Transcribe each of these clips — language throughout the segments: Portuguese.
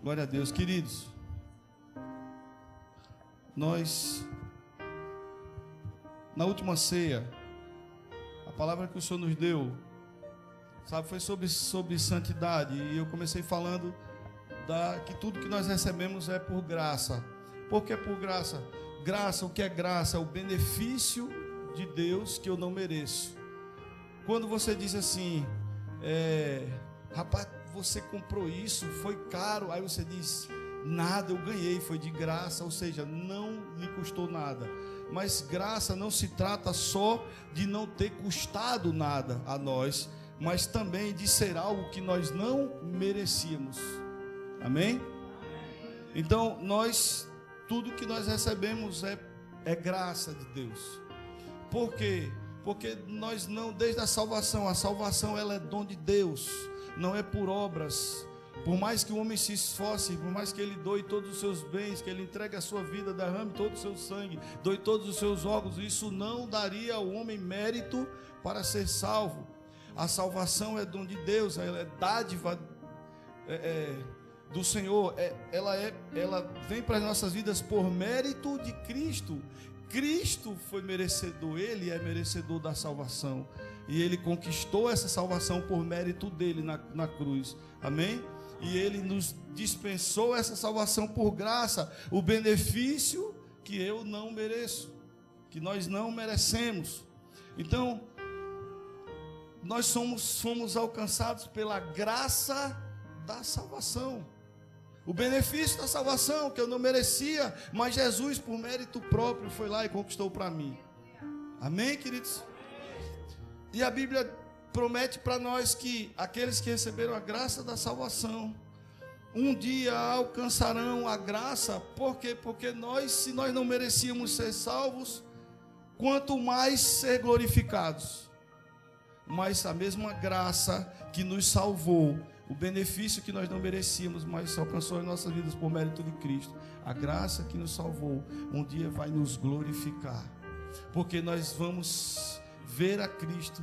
Glória a Deus, queridos. Nós, na última ceia, a palavra que o Senhor nos deu, sabe, foi sobre santidade. E eu comecei falando que tudo que nós recebemos é por graça. Por que por graça? Graça, o que é graça? É o benefício de Deus que eu não mereço. Quando você diz assim, rapaz, você comprou isso, foi caro. Aí você diz, nada, eu ganhei, foi de graça. Ou seja, não lhe custou nada. Mas graça não se trata só de não ter custado nada a nós, mas também de ser algo que nós não merecíamos. Amém? Então, tudo que nós recebemos é graça de Deus. Por quê? Porque nós não, desde a salvação ela é dom de Deus, não é por obras. Por mais que o homem se esforce, por mais que ele doe todos os seus bens, que ele entregue a sua vida, derrame todo o seu sangue, doe todos os seus órgãos, isso não daria ao homem mérito para ser salvo. A salvação é dom de Deus, ela é dádiva do Senhor, ela vem para as nossas vidas por mérito de Cristo. Cristo foi merecedor, Ele é merecedor da salvação, e Ele conquistou essa salvação por mérito dEle na cruz, amém? E Ele nos dispensou essa salvação por graça, o benefício que eu não mereço, que nós não merecemos. Então, nós fomos alcançados pela graça da salvação, o benefício da salvação que eu não merecia, mas Jesus, por mérito próprio, foi lá e conquistou para mim. Amém, queridos? E a Bíblia promete para nós que aqueles que receberam a graça da salvação, um dia alcançarão a graça. Por quê? Porque se nós não merecíamos ser salvos, quanto mais ser glorificados. Mas a mesma graça que nos salvou, o benefício que nós não merecíamos, mas alcançou as nossas vidas por mérito de Cristo, a graça que nos salvou, um dia vai nos glorificar, porque nós vamos ver a Cristo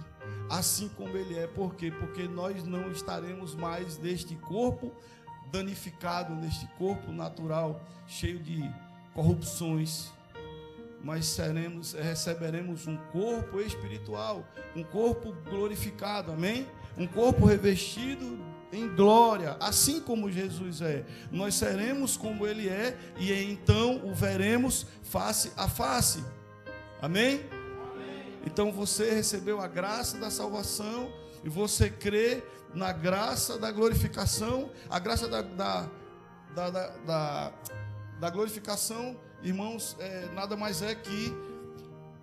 assim como Ele é. Por quê? Porque nós não estaremos mais neste corpo danificado, neste corpo natural, cheio de corrupções, mas receberemos um corpo espiritual, um corpo glorificado, amém? Um corpo revestido em glória, assim como Jesus é. Nós seremos como Ele é, e então o veremos face a face, amém? Então você recebeu a graça da salvação, e você crê na graça da glorificação. A graça da glorificação, irmãos, nada mais é que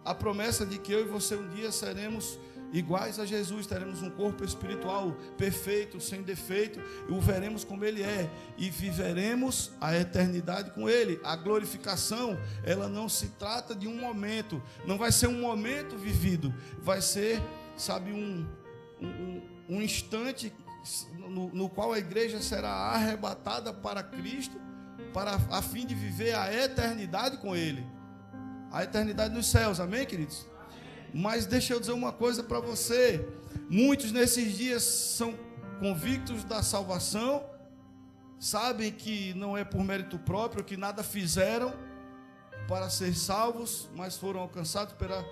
a promessa de que eu e você um dia seremos iguais a Jesus, teremos um corpo espiritual perfeito, sem defeito, e o veremos como Ele é, e viveremos a eternidade com Ele. A glorificação, ela não se trata de um momento, não vai ser um momento vivido, vai ser, sabe, um instante no qual a igreja será arrebatada para Cristo, a fim de viver a eternidade com Ele, a eternidade nos céus, amém, queridos? Mas deixa eu dizer uma coisa para você, muitos nesses dias são convictos da salvação, sabem que não é por mérito próprio, que nada fizeram para ser salvos, mas foram alcançados pela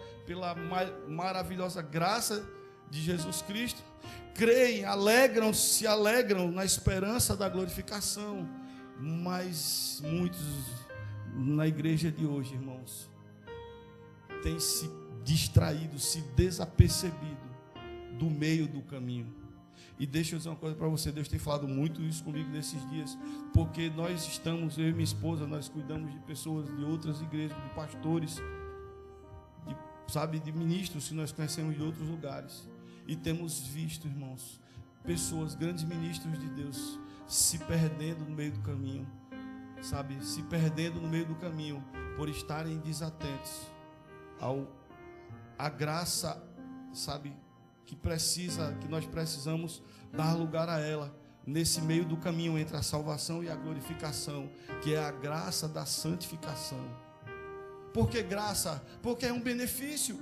maravilhosa graça de Jesus Cristo, creem, se alegram na esperança da glorificação, mas muitos na igreja de hoje, irmãos, têm se distraído, se desapercebido do meio do caminho. E deixa eu dizer uma coisa para você, Deus tem falado muito isso comigo nesses dias, porque nós estamos, eu e minha esposa, nós cuidamos de pessoas de outras igrejas, de pastores, de ministros que nós conhecemos de outros lugares, e temos visto, irmãos, pessoas, grandes ministros de Deus, se perdendo no meio do caminho, se perdendo no meio do caminho, por estarem desatentos a graça, que nós precisamos dar lugar a ela, nesse meio do caminho entre a salvação e a glorificação, que é a graça da santificação. Por que graça? Porque é um benefício,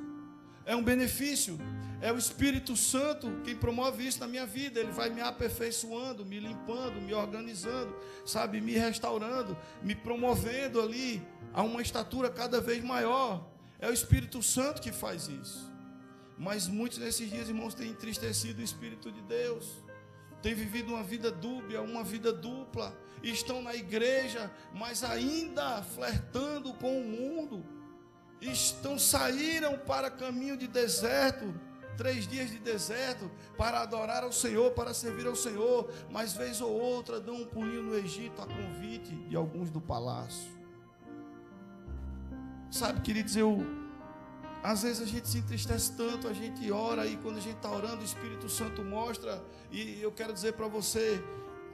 é um benefício. É o Espírito Santo quem promove isso na minha vida. Ele vai me aperfeiçoando, me limpando, me organizando, sabe, me restaurando, me promovendo ali a uma estatura cada vez maior. É o Espírito Santo que faz isso. Mas muitos nesses dias, irmãos, têm entristecido o Espírito de Deus, têm vivido uma vida dúbia, uma vida dupla, e estão na igreja, mas ainda flertando com o mundo. Saíram para caminho de deserto, 3 dias de deserto, para adorar ao Senhor, para servir ao Senhor, mas vez ou outra dão um pulinho no Egito a convite de alguns do palácio. Sabe, queridos, às vezes a gente se entristece tanto, a gente ora, e quando a gente está orando, o Espírito Santo mostra. E eu quero dizer para você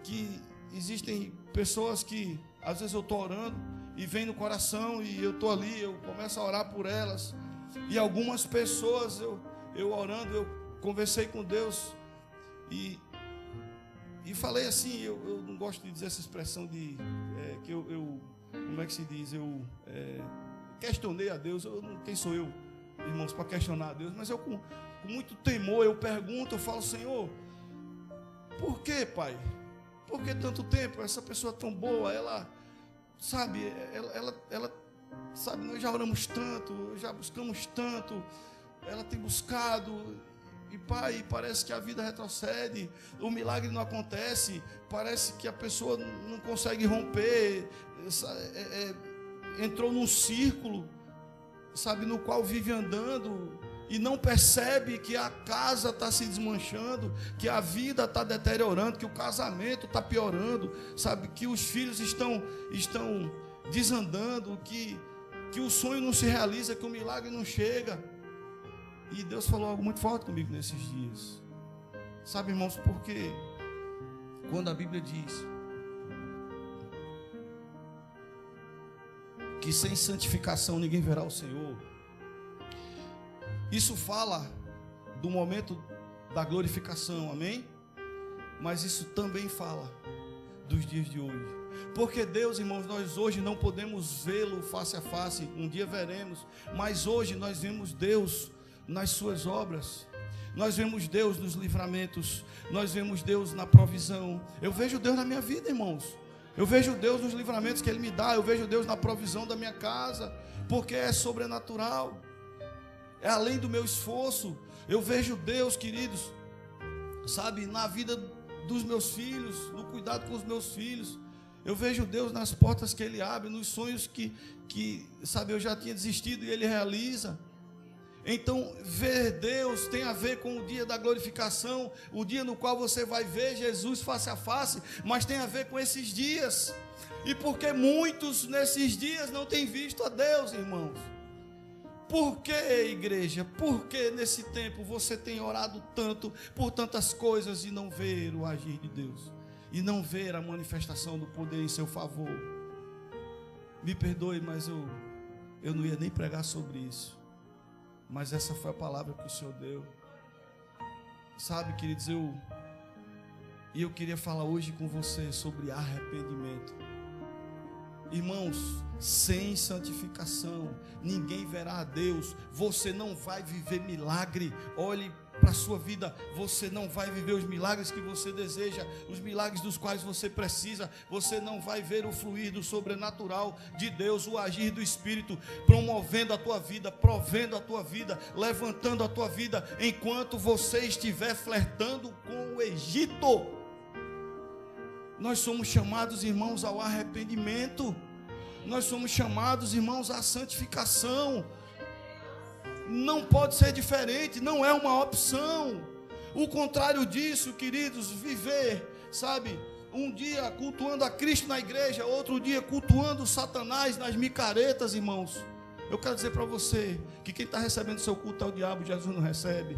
que existem pessoas que às vezes eu estou orando e vem no coração, e eu estou ali, eu começo a orar por elas, e algumas pessoas, eu orando, eu conversei com Deus e falei assim, eu não gosto de dizer essa expressão de que eu como é que se diz, questionei a Deus. Quem sou eu, irmãos, para questionar a Deus? Mas eu com muito temor, eu pergunto, eu falo: Senhor, por que, Pai? Por que tanto tempo? Essa pessoa tão boa, ela sabe, sabe, nós já oramos tanto, já buscamos tanto, ela tem buscado, e Pai, parece que a vida retrocede, o milagre não acontece, parece que a pessoa não consegue romper, entrou num círculo, sabe, no qual vive andando e não percebe que a casa está se desmanchando, que a vida está deteriorando, que o casamento está piorando, sabe, que os filhos estão desandando, que o sonho não se realiza, que o milagre não chega. E Deus falou algo muito forte comigo nesses dias, sabe, irmãos, porque quando a Bíblia diz que sem santificação ninguém verá o Senhor, isso fala do momento da glorificação, amém? Mas isso também fala dos dias de hoje, porque Deus, irmãos, nós hoje não podemos vê-lo face a face, um dia veremos, mas hoje nós vemos Deus nas suas obras, nós vemos Deus nos livramentos, nós vemos Deus na provisão. Eu vejo Deus na minha vida, irmãos, eu vejo Deus nos livramentos que Ele me dá, eu vejo Deus na provisão da minha casa, porque é sobrenatural, é além do meu esforço. Eu vejo Deus, queridos, sabe, na vida dos meus filhos, no cuidado com os meus filhos. Eu vejo Deus nas portas que Ele abre, nos sonhos que sabe, eu já tinha desistido e Ele realiza. Então, ver Deus tem a ver com o dia da glorificação, o dia no qual você vai ver Jesus face a face, mas tem a ver com esses dias. E porque muitos nesses dias não têm visto a Deus, irmãos? Por que, igreja? Por que nesse tempo você tem orado tanto por tantas coisas e não ver o agir de Deus? E não ver a manifestação do poder em seu favor? Me perdoe, mas eu não ia nem pregar sobre isso. Mas essa foi a palavra que o Senhor deu. Sabe, queridos, eu queria falar hoje com você sobre arrependimento. Irmãos, sem santificação ninguém verá a Deus. Você não vai viver milagre. Olhe para a sua vida, você não vai viver os milagres que você deseja, os milagres dos quais você precisa. Você não vai ver o fluir do sobrenatural de Deus, o agir do Espírito, promovendo a tua vida, provendo a tua vida, levantando a tua vida, enquanto você estiver flertando com o Egito. Nós somos chamados, irmãos, ao arrependimento. Nós somos chamados, irmãos, à santificação. Não pode ser diferente, não é uma opção. O contrário disso, queridos, viver, sabe, um dia cultuando a Cristo na igreja, outro dia cultuando Satanás nas micaretas, irmãos. Eu quero dizer para você que quem está recebendo seu culto é o diabo, Jesus não recebe.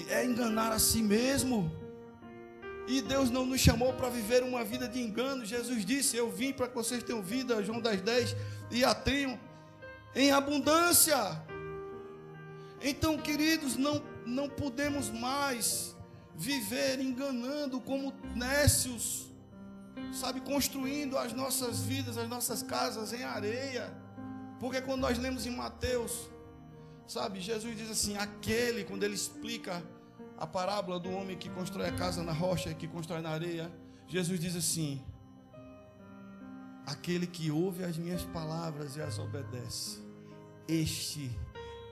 É enganar a si mesmo. E Deus não nos chamou para viver uma vida de engano. Jesus disse: eu vim para que vocês tenham vida, João 10:10, e a tenham em abundância. Então, queridos, não podemos mais viver enganando como nécios, sabe, construindo as nossas vidas, as nossas casas em areia. Porque quando nós lemos em Mateus, Sabe, Jesus diz assim, quando ele explica a parábola do homem que constrói a casa na rocha e que constrói na areia, Jesus diz assim, aquele que ouve as minhas palavras e as obedece, este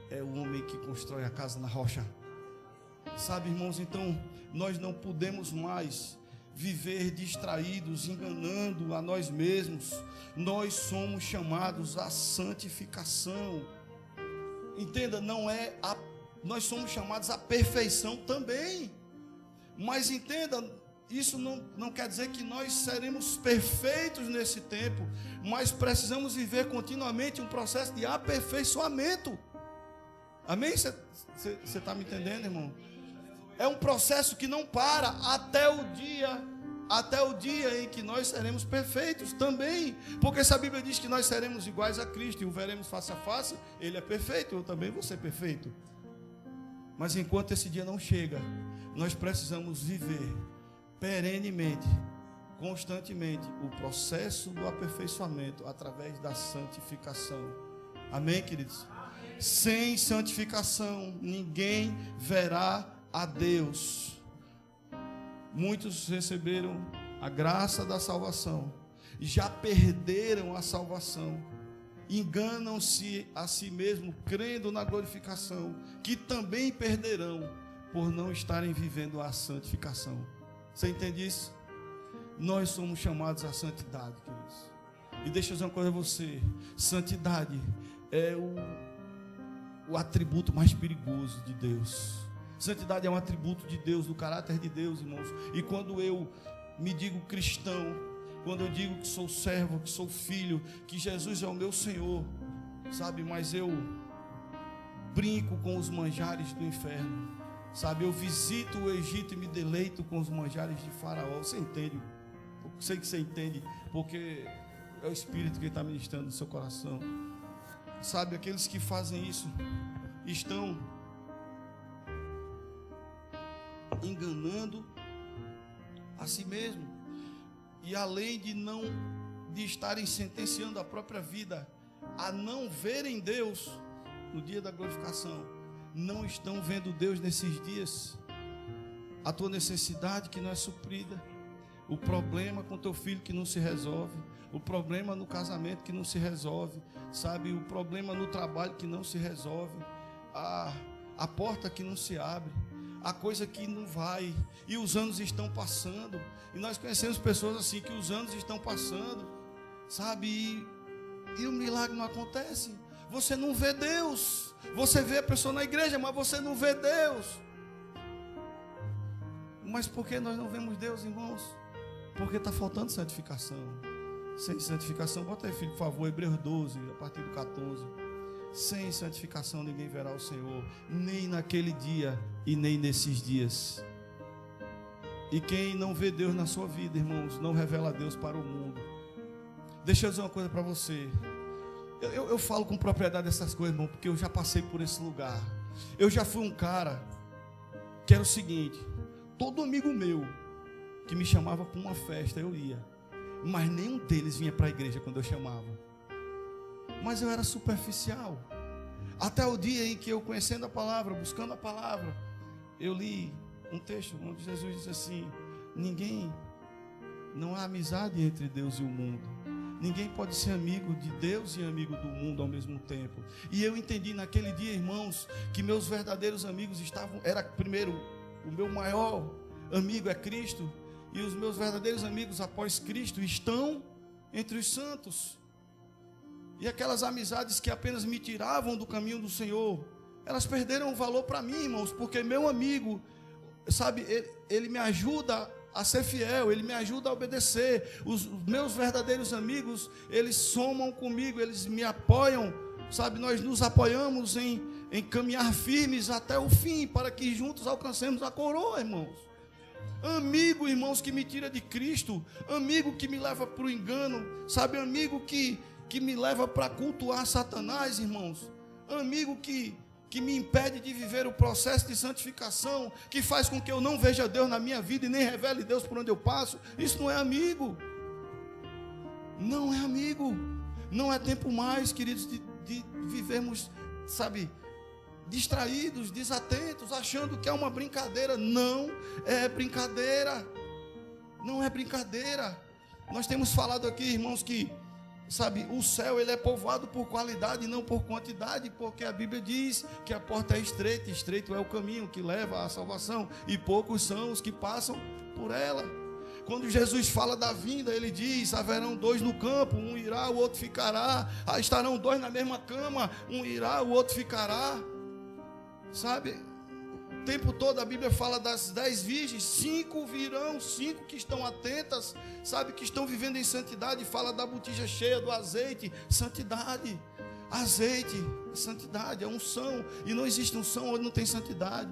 é o homem que constrói a casa na rocha. Sabe, irmãos, então nós não podemos mais viver distraídos, enganando a nós mesmos. Nós somos chamados à santificação. Entenda, nós somos chamados à perfeição também. Mas entenda, isso não quer dizer que nós seremos perfeitos nesse tempo, mas precisamos viver continuamente um processo de aperfeiçoamento. Amém? Você está me entendendo, irmão? É um processo que não para até o dia em que nós seremos perfeitos também. Porque se a Bíblia diz que nós seremos iguais a Cristo e o veremos face a face, Ele é perfeito, eu também vou ser perfeito. Mas enquanto esse dia não chega, nós precisamos viver perenemente, constantemente, o processo do aperfeiçoamento através da santificação. Amém, queridos? Sem santificação, ninguém verá a Deus. Muitos receberam a graça da salvação, já perderam a salvação, enganam-se a si mesmos, crendo na glorificação, que também perderão por não estarem vivendo a santificação. Você entende isso? Nós somos chamados à santidade, queridos. E deixa eu dizer uma coisa a você: santidade é o atributo mais perigoso de Deus. Santidade é um atributo de Deus, do caráter de Deus, irmãos. E quando eu me digo cristão, quando eu digo que sou servo, que sou filho, que Jesus é o meu Senhor, sabe, mas eu brinco com os manjares do inferno, sabe, eu visito o Egito e me deleito com os manjares de Faraó. Você entende? Eu sei que você entende, porque é o Espírito que está ministrando no seu coração. Sabe, aqueles que fazem isso estão enganando a si mesmo, e além de estarem sentenciando a própria vida a não verem Deus no dia da glorificação, não estão vendo Deus nesses dias. A tua necessidade que não é suprida, o problema com teu filho que não se resolve, o problema no casamento que não se resolve, sabe, o problema no trabalho que não se resolve, a porta que não se abre, a coisa que não vai, e os anos estão passando, e nós conhecemos pessoas assim, que os anos estão passando, sabe, e o milagre não acontece. Você não vê Deus, você vê a pessoa na igreja, mas você não vê Deus. Mas por que nós não vemos Deus, irmãos? Porque está faltando santificação. Sem santificação, bota aí, filho, por favor, Hebreus 12, a partir do 14. Sem santificação ninguém verá o Senhor, nem naquele dia e nem nesses dias. E quem não vê Deus na sua vida, irmãos, não revela Deus para o mundo. Deixa eu dizer uma coisa para você. Eu falo com propriedade dessas coisas, irmão, porque eu já passei por esse lugar. Eu já fui um cara que era o seguinte: todo amigo meu que me chamava para uma festa, eu ia, mas nenhum deles vinha para a igreja quando eu chamava. Mas eu era superficial. Até o dia em que eu, conhecendo a palavra, buscando a palavra, eu li um texto onde Jesus diz assim: não há amizade entre Deus e o mundo. Ninguém pode ser amigo de Deus e amigo do mundo ao mesmo tempo. E eu entendi naquele dia, irmãos, que meus verdadeiros amigos primeiro, o meu maior amigo é Cristo, e os meus verdadeiros amigos após Cristo estão entre os santos. E aquelas amizades que apenas me tiravam do caminho do Senhor, elas perderam o valor para mim, irmãos, porque meu amigo, sabe, ele me ajuda a ser fiel, ele me ajuda a obedecer. Os meus verdadeiros amigos, eles somam comigo, eles me apoiam, sabe, nós nos apoiamos em caminhar firmes até o fim, para que juntos alcancemos a coroa, irmãos. Amigo, irmãos, que me tira de Cristo, amigo que me leva para o engano, sabe, amigo que me leva para cultuar Satanás, irmãos, amigo que me impede de viver o processo de santificação, que faz com que eu não veja Deus na minha vida e nem revele Deus por onde eu passo. Isso não é amigo. Não é amigo. Não é tempo mais, queridos, de vivermos, sabe, distraídos, desatentos, achando que é uma brincadeira. Não é brincadeira. Não é brincadeira. Nós temos falado aqui, irmãos, que, sabe, o céu ele é povoado por qualidade e não por quantidade, porque a Bíblia diz que a porta é estreita, estreito é o caminho que leva à salvação, e poucos são os que passam por ela. Quando Jesus fala da vinda, ele diz: haverão dois no campo, um irá, o outro ficará. Estarão dois na mesma cama, um irá, o outro ficará. Sabe, o tempo todo a Bíblia fala das 10 virgens, 5 virão, 5 que estão atentas, sabe, que estão vivendo em santidade. Fala da botija cheia do azeite, santidade. Azeite, santidade, é unção, e não existe unção onde não tem santidade.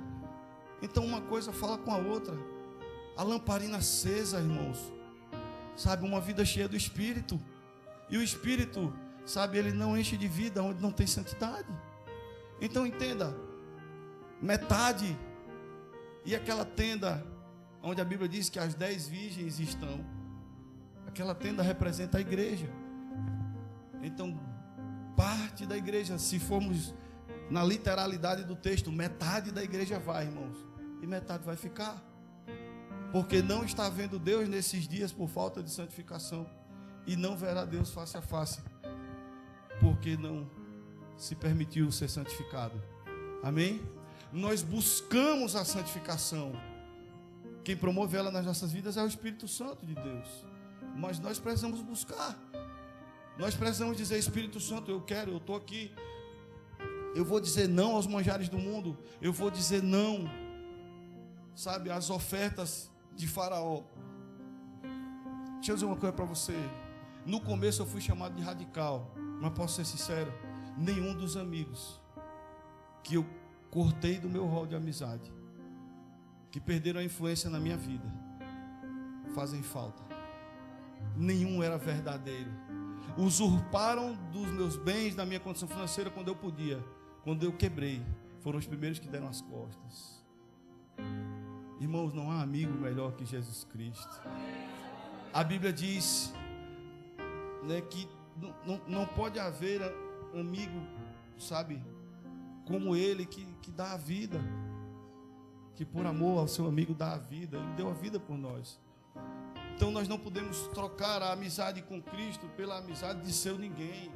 Então uma coisa fala com a outra. A lamparina acesa, irmãos, sabe, uma vida cheia do Espírito, e o Espírito, sabe, ele não enche de vida onde não tem santidade. Então entenda, metade, e aquela tenda onde a Bíblia diz que as 10 virgens estão, aquela tenda representa a igreja. Então parte da igreja, se formos na literalidade do texto, metade da igreja vai, irmãos, e metade vai ficar, porque não está vendo Deus nesses dias por falta de santificação, e não verá Deus face a face, porque não se permitiu ser santificado. Amém? Nós buscamos a santificação. Quem promove ela nas nossas vidas é o Espírito Santo de Deus, mas nós precisamos buscar. Nós precisamos dizer: Espírito Santo, eu quero, eu estou aqui. Eu vou dizer não aos manjares do mundo. Eu vou dizer não, sabe, às ofertas de Faraó. Deixa eu dizer uma coisa para você. No começo eu fui chamado de radical, mas posso ser sincero, nenhum dos amigos que eu cortei do meu rol de amizade, que perderam a influência na minha vida, fazem falta. Nenhum era verdadeiro. Usurparam dos meus bens, da minha condição financeira, quando eu podia. Quando eu quebrei, foram os primeiros que deram as costas. Irmãos, não há amigo melhor que Jesus Cristo. A Bíblia diz, né, que não pode haver amigo, sabe, como ele que dá a vida, que por amor ao seu amigo dá a vida. Ele deu a vida por nós. Então nós não podemos trocar a amizade com Cristo pela amizade de seu ninguém.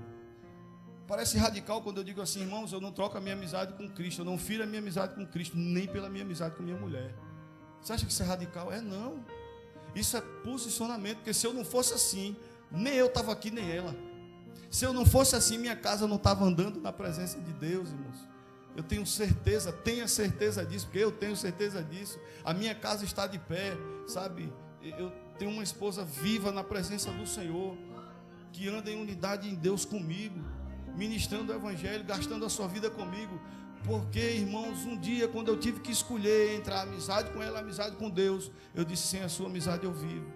Parece radical quando eu digo assim: irmãos, eu não troco a minha amizade com Cristo, eu não firo a minha amizade com Cristo, nem pela minha amizade com minha mulher. Você acha que isso é radical? É não. Isso é posicionamento, porque se eu não fosse assim, nem eu estava aqui, nem ela. Se eu não fosse assim, minha casa não estava andando na presença de Deus, irmãos. Eu tenho certeza, tenha certeza disso, porque eu tenho certeza disso. A minha casa está de pé, sabe? Eu tenho uma esposa viva na presença do Senhor, que anda em unidade em Deus comigo, ministrando o Evangelho, gastando a sua vida comigo. Porque, irmãos, um dia, quando eu tive que escolher entre a amizade com ela e a amizade com Deus, eu disse: sem a sua amizade eu vivo,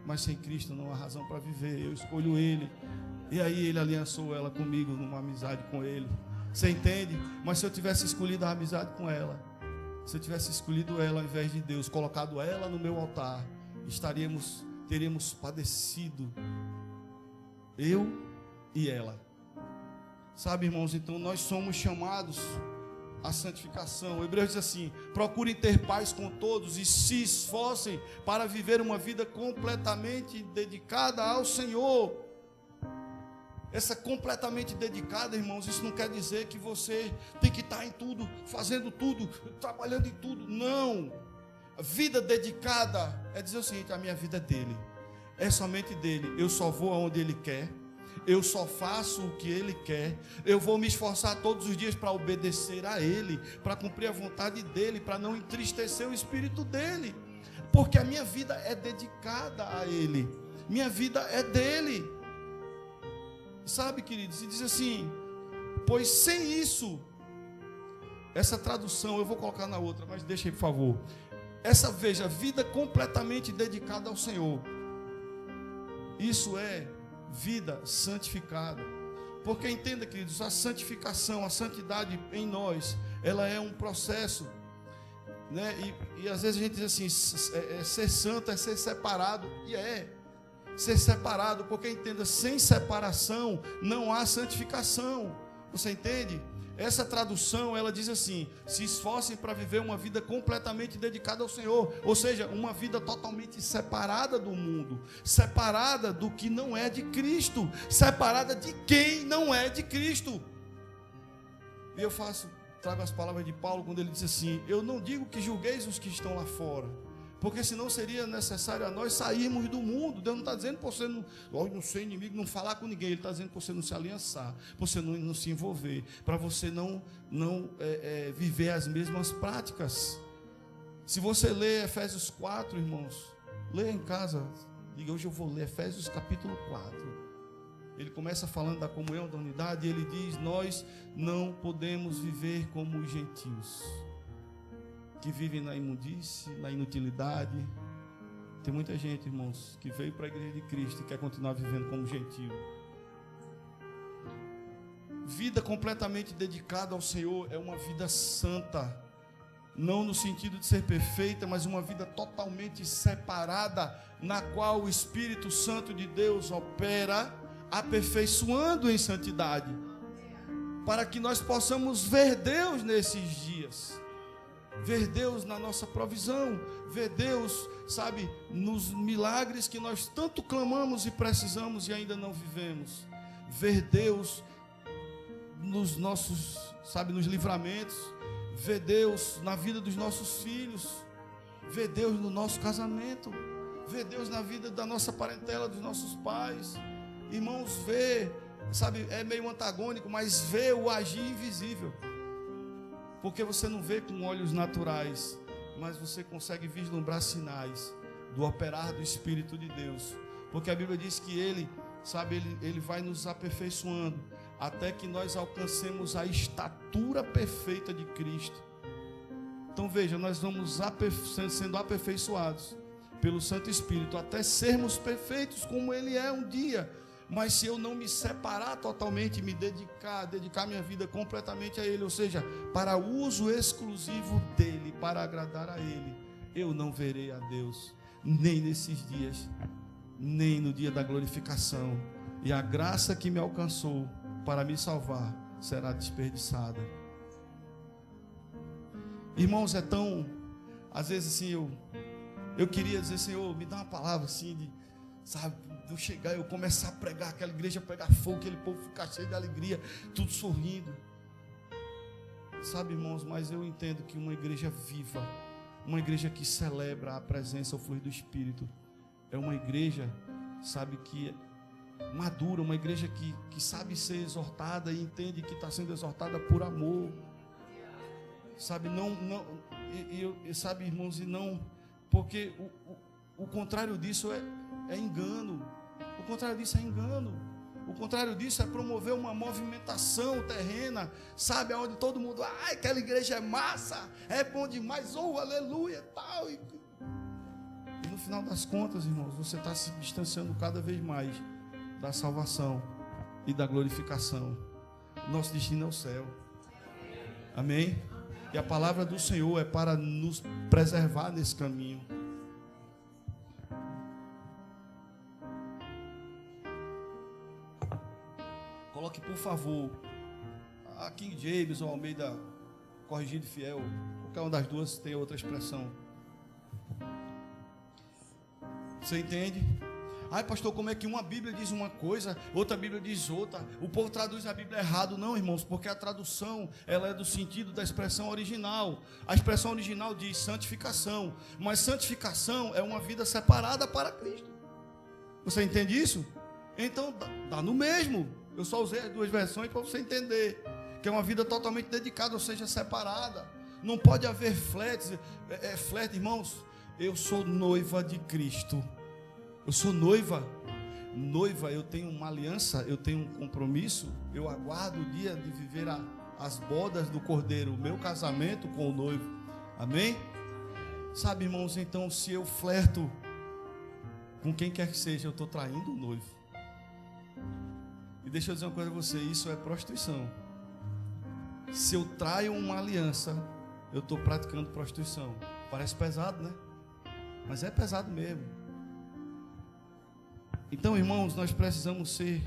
mas sem Cristo não há razão para viver. Eu escolho Ele. E aí Ele aliançou ela comigo numa amizade com Ele. Você entende? Mas se eu tivesse escolhido a amizade com ela, se eu tivesse escolhido ela ao invés de Deus, colocado ela no meu altar, teríamos padecido, eu e ela. Sabe, irmãos, então nós somos chamados à santificação. O Hebreus diz assim: procurem ter paz com todos e se esforcem para viver uma vida completamente dedicada ao Senhor. Essa completamente dedicada, irmãos, isso não quer dizer que você tem que estar em tudo, fazendo tudo, trabalhando em tudo. Não. A vida dedicada é dizer o seguinte: a minha vida é dele, é somente dele. Eu só vou aonde ele quer, eu só faço o que ele quer. Eu vou me esforçar todos os dias para obedecer a ele, para cumprir a vontade dele, para não entristecer o espírito dele, porque a minha vida é dedicada a ele, minha vida é dele. Sabe, queridos, e diz assim: pois sem isso, essa tradução eu vou colocar na outra, mas deixa aí, por favor. Essa, veja, vida completamente dedicada ao Senhor, isso é vida santificada. Porque entenda, queridos, a santificação, a santidade em nós, ela é um processo, né? E às vezes a gente diz assim: ser santo é ser separado, e ser separado, porque entenda, sem separação não há santificação. Você entende? Essa tradução, ela diz assim: se esforcem para viver uma vida completamente dedicada ao Senhor, ou seja, uma vida totalmente separada do mundo, separada do que não é de Cristo, separada de quem não é de Cristo. E eu trago as palavras de Paulo quando ele diz assim: eu não digo que julgueis os que estão lá fora, porque senão seria necessário a nós sairmos do mundo. Deus não está dizendo para você não ser inimigo, não falar com ninguém. Ele está dizendo para você não se aliançar, para você não se envolver, para você não viver as mesmas práticas. Se você ler Efésios 4, irmãos, leia em casa. Diga: hoje eu vou ler Efésios capítulo 4. Ele começa falando da comunhão, da unidade, e ele diz: nós não podemos viver como os gentios, que vivem na imundície, na inutilidade. Tem muita gente, irmãos, que veio para a igreja de Cristo e quer continuar vivendo como gentio. Vida completamente dedicada ao Senhor é uma vida santa, não no sentido de ser perfeita, mas uma vida totalmente separada, na qual o Espírito Santo de Deus opera, aperfeiçoando em santidade, para que nós possamos ver Deus nesses dias. Ver Deus na nossa provisão, ver Deus, sabe, nos milagres que nós tanto clamamos e precisamos e ainda não vivemos. Ver Deus nos nossos, sabe, nos livramentos. Ver Deus na vida dos nossos filhos. Ver Deus no nosso casamento. Ver Deus na vida da nossa parentela, dos nossos pais. Irmãos, ver, sabe, é meio antagônico, mas ver o agir invisível. Porque você não vê com olhos naturais, mas você consegue vislumbrar sinais do operar do Espírito de Deus. Porque a Bíblia diz que Ele, sabe, Ele vai nos aperfeiçoando, até que nós alcancemos a estatura perfeita de Cristo. Então veja, nós vamos sendo aperfeiçoados pelo Santo Espírito, até sermos perfeitos como Ele é um dia. Mas se eu não me separar totalmente, me dedicar minha vida completamente a Ele, ou seja, para uso exclusivo dEle, para agradar a Ele, eu não verei a Deus, nem nesses dias, nem no dia da glorificação. E a graça que me alcançou para me salvar será desperdiçada. Irmãos, é tão... Às vezes assim, eu queria dizer: Senhor, me dá uma palavra assim de, sabe, eu chegar, eu começar a pregar, aquela igreja pegar fogo, aquele povo ficar cheio de alegria, tudo sorrindo. Sabe, irmãos, mas eu entendo que uma igreja viva, uma igreja que celebra a presença, o fluir do Espírito, é uma igreja, sabe, que é madura, uma igreja que sabe ser exortada e entende que está sendo exortada por amor. Sabe, sabe, irmãos, e não, porque o contrário disso é engano. O contrário disso é engano. O contrário disso é promover uma movimentação terrena, sabe, onde todo mundo, ai, aquela igreja é massa, é bom demais, oh, aleluia, tal. E no final das contas, irmãos, você está se distanciando cada vez mais da salvação e da glorificação. Nosso destino é o céu. Amém? E a palavra do Senhor é para nos preservar nesse caminho. Coloque, por favor, a King James ou Almeida Corrigido e Fiel. Qualquer uma das duas tem outra expressão. Você entende? Ai, pastor, como é que uma Bíblia diz uma coisa, outra Bíblia diz outra? O povo traduz a Bíblia errado. Não, irmãos, porque a tradução, ela é do sentido da expressão original. A expressão original diz santificação, mas santificação é uma vida separada para Cristo. Você entende isso? Então, dá no mesmo. Eu só usei as duas versões para você entender que é uma vida totalmente dedicada, ou seja, separada. Não pode haver flerte, irmãos. Eu sou noiva de Cristo. Eu sou noiva. Noiva, eu tenho uma aliança, eu tenho um compromisso. Eu aguardo o dia de viver as bodas do Cordeiro, o meu casamento com o noivo. Amém? Sabe, irmãos, então se eu flerto com quem quer que seja, eu estou traindo o noivo. E deixa eu dizer uma coisa a você, isso é prostituição. Se eu traio uma aliança, eu estou praticando prostituição. Parece pesado, né? Mas é pesado mesmo. Então, irmãos, nós precisamos ser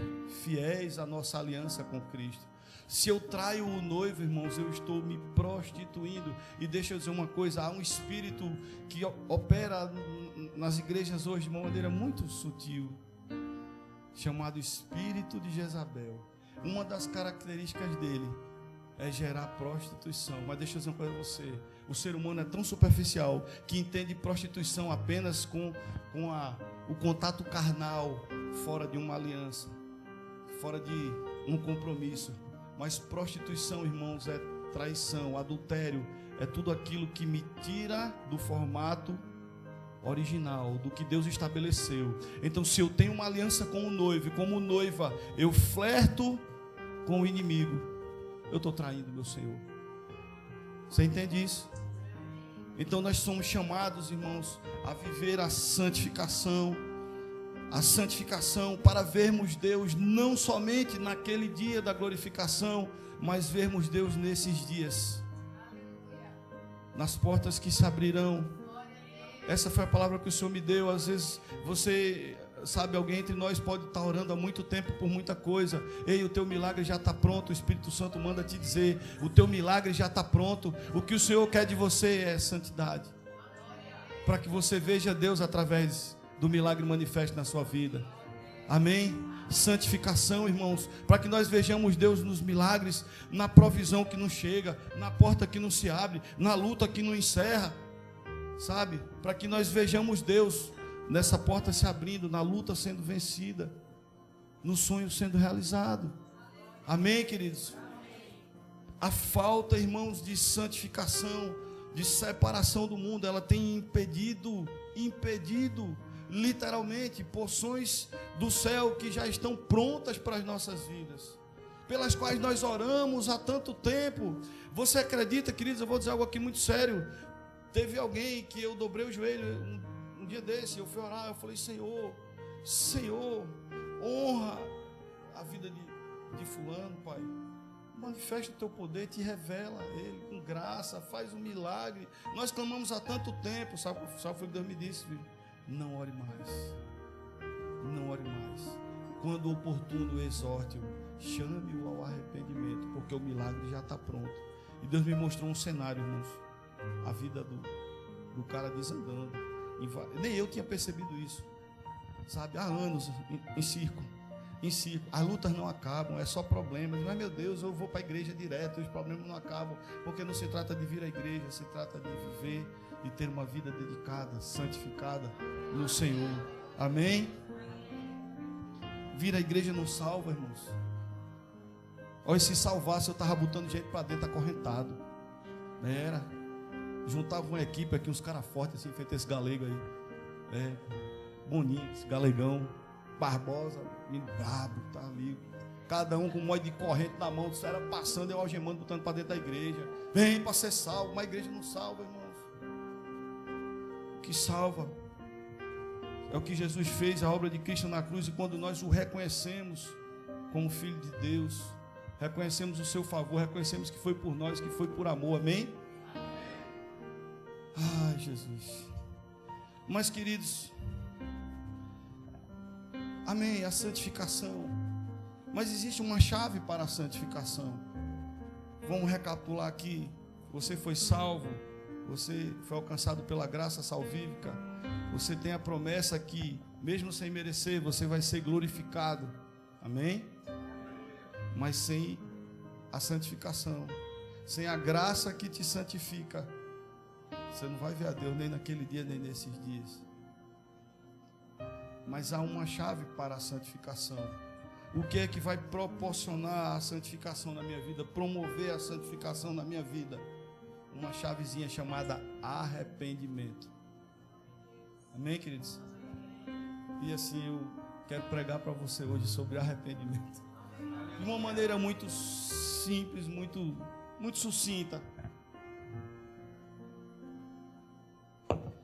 fiéis à nossa aliança com Cristo. Se eu traio o noivo, irmãos, eu estou me prostituindo. E deixa eu dizer uma coisa, há um espírito que opera nas igrejas hoje de uma maneira muito sutil, chamado espírito de Jezabel. Uma das características dele é gerar prostituição. Mas deixa eu dizer uma coisa para você, o ser humano é tão superficial que entende prostituição apenas com o contato carnal, fora de uma aliança, fora de um compromisso. Mas prostituição, irmãos, é traição, adultério, é tudo aquilo que me tira do formato original, do que Deus estabeleceu. Então, se eu tenho uma aliança com o noivo, e como noiva eu flerto com o inimigo, eu estou traindo meu Senhor. Você entende isso? Então nós somos chamados, irmãos, a viver a santificação para vermos Deus não somente naquele dia da glorificação, mas vermos Deus nesses dias, nas portas que se abrirão. Essa foi a palavra que o Senhor me deu. Às vezes você sabe, alguém entre nós pode estar orando há muito tempo por muita coisa. Ei, o teu milagre já está pronto. O Espírito Santo manda te dizer, o teu milagre já está pronto. O que o Senhor quer de você é santidade, para que você veja Deus através do milagre manifesto na sua vida. Amém? Santificação, irmãos, para que nós vejamos Deus nos milagres, na provisão que não chega, na porta que não se abre, na luta que não encerra, sabe? Para que nós vejamos Deus nessa porta se abrindo, na luta sendo vencida, no sonho sendo realizado. Amém, queridos? A falta, irmãos, de santificação, de separação do mundo, ela tem impedido literalmente porções do céu que já estão prontas para as nossas vidas, pelas quais nós oramos há tanto tempo. Você acredita, queridos? Eu vou dizer algo aqui muito sério. Teve alguém que eu dobrei o joelho um dia desse, eu fui orar, eu falei: Senhor, honra a vida de fulano, Pai. Manifesta o teu poder, te revela a ele com graça, faz um milagre. Nós clamamos há tanto tempo. Sabe o que Deus me disse, filho? Não ore mais. Não ore mais. Quando oportuno, exorte-o, chame-o ao arrependimento, porque o milagre já está pronto. E Deus me mostrou um cenário, irmãos. A vida do cara desandando. Nem eu tinha percebido isso, sabe? Há anos em circo. As lutas não acabam, é só problemas. Mas, meu Deus, eu vou para a igreja direto, os problemas não acabam, porque não se trata de vir à igreja, se trata de viver e ter uma vida dedicada, santificada no Senhor. Amém? Vir à igreja não salva, irmãos. Olha, se salvasse, eu estava botando gente para dentro acorrentado. Juntava uma equipe aqui, uns caras fortes assim, feito esse galego aí. Boninho, esse galegão. Barbosa, brabo, tá ali. Cada um com um monte de corrente na mão, era passando, eu algemando, botando para dentro da igreja. Vem para ser salvo. Uma igreja não salva, irmãos. O que salva é o que Jesus fez, a obra de Cristo na cruz. E quando nós o reconhecemos como Filho de Deus, reconhecemos o seu favor, reconhecemos que foi por nós, que foi por amor. Amém? Ai, Jesus. Mas, queridos, amém, a santificação. Mas existe uma chave para a santificação. Vamos recapitular aqui. Você foi salvo, você foi alcançado pela graça salvífica. Você tem a promessa que, mesmo sem merecer, você vai ser glorificado. Amém? Mas sem a santificação, sem a graça que te santifica, você não vai ver a Deus nem naquele dia, nem nesses dias. Mas há uma chave para a santificação. O que é que vai proporcionar a santificação na minha vida, promover a santificação na minha vida? Uma chavezinha chamada arrependimento. Amém, queridos? E assim eu quero pregar para você hoje sobre arrependimento, de uma maneira muito simples, muito sucinta.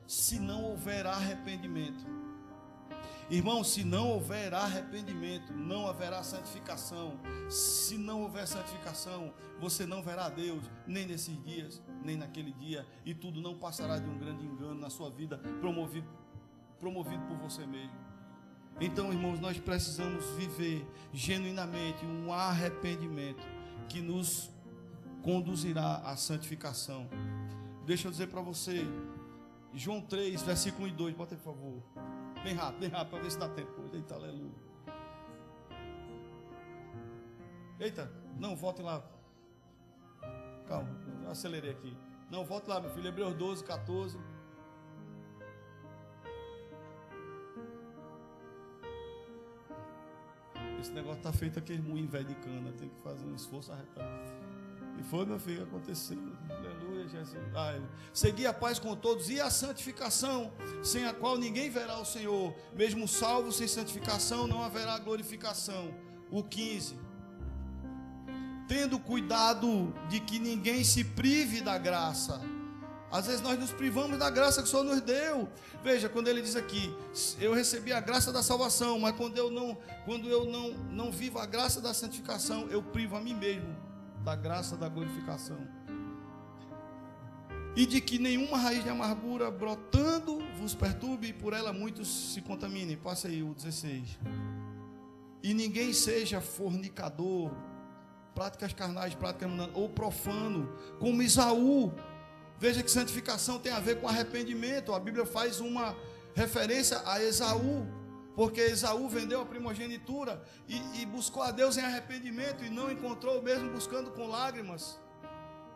Se não houver arrependimento, irmão, se não houver arrependimento, não haverá santificação. Se não houver santificação, você não verá Deus, nem nesses dias, nem naquele dia. E tudo não passará de um grande engano na sua vida, promovido por você mesmo. Então, irmãos, nós precisamos viver genuinamente um arrependimento que nos conduzirá à santificação. Deixa eu dizer para você, João 3, versículo 1 e 2, bota aí, por favor. Bem rápido, para ver se dá tempo. Eita, aleluia. Eita, não, volte lá. Calma, eu acelerei aqui. Não, volte lá, meu filho. Hebreus 12, 14. Esse negócio está feito aquele moinho velho de cana. Tem que fazer um esforço arretado. E foi, meu filho, aconteceu. Aleluia, Jesus. Segui a paz com todos e a santificação, sem a qual ninguém verá o Senhor. Mesmo salvo sem santificação, não haverá glorificação. O 15. Tendo cuidado de que ninguém se prive da graça. Às vezes nós nos privamos da graça que o Senhor nos deu. Veja, quando ele diz aqui, eu recebi a graça da salvação, mas quando eu não vivo a graça da santificação, eu privo a mim mesmo da graça da glorificação. E de que nenhuma raiz de amargura brotando vos perturbe, e por ela muitos se contaminem. Passa aí o 16. E ninguém seja fornicador, práticas carnais, práticas mundanas, ou profano, como Esaú. Veja que santificação tem a ver com arrependimento. A Bíblia faz uma referência a Esaú, porque Esaú vendeu a primogenitura e buscou a Deus em arrependimento e não encontrou, mesmo buscando com lágrimas.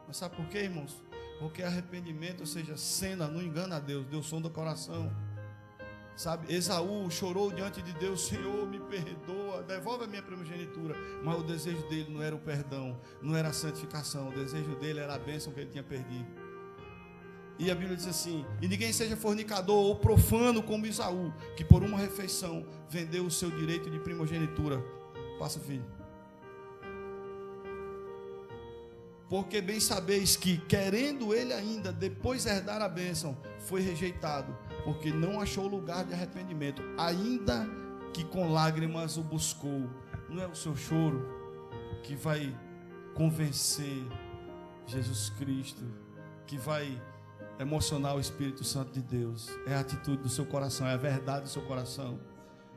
Mas sabe por quê, irmãos? Porque arrependimento, ou seja, cena, não engana a Deus, Deus sonda o coração. Sabe, Esaú chorou diante de Deus: Senhor, me perdoa, devolve a minha primogenitura. Mas o desejo dele não era o perdão, não era a santificação, o desejo dele era a bênção que ele tinha perdido. E a Bíblia diz assim: e ninguém seja fornicador ou profano como Esaú, que por uma refeição vendeu o seu direito de primogenitura. Passa, filho. Porque bem sabeis que, querendo ele ainda depois herdar a bênção, foi rejeitado, porque não achou lugar de arrependimento, ainda que com lágrimas o buscou. Não é o seu choro que vai convencer Jesus Cristo, que vai emocionar o Espírito Santo de Deus. É a atitude do seu coração, é a verdade do seu coração.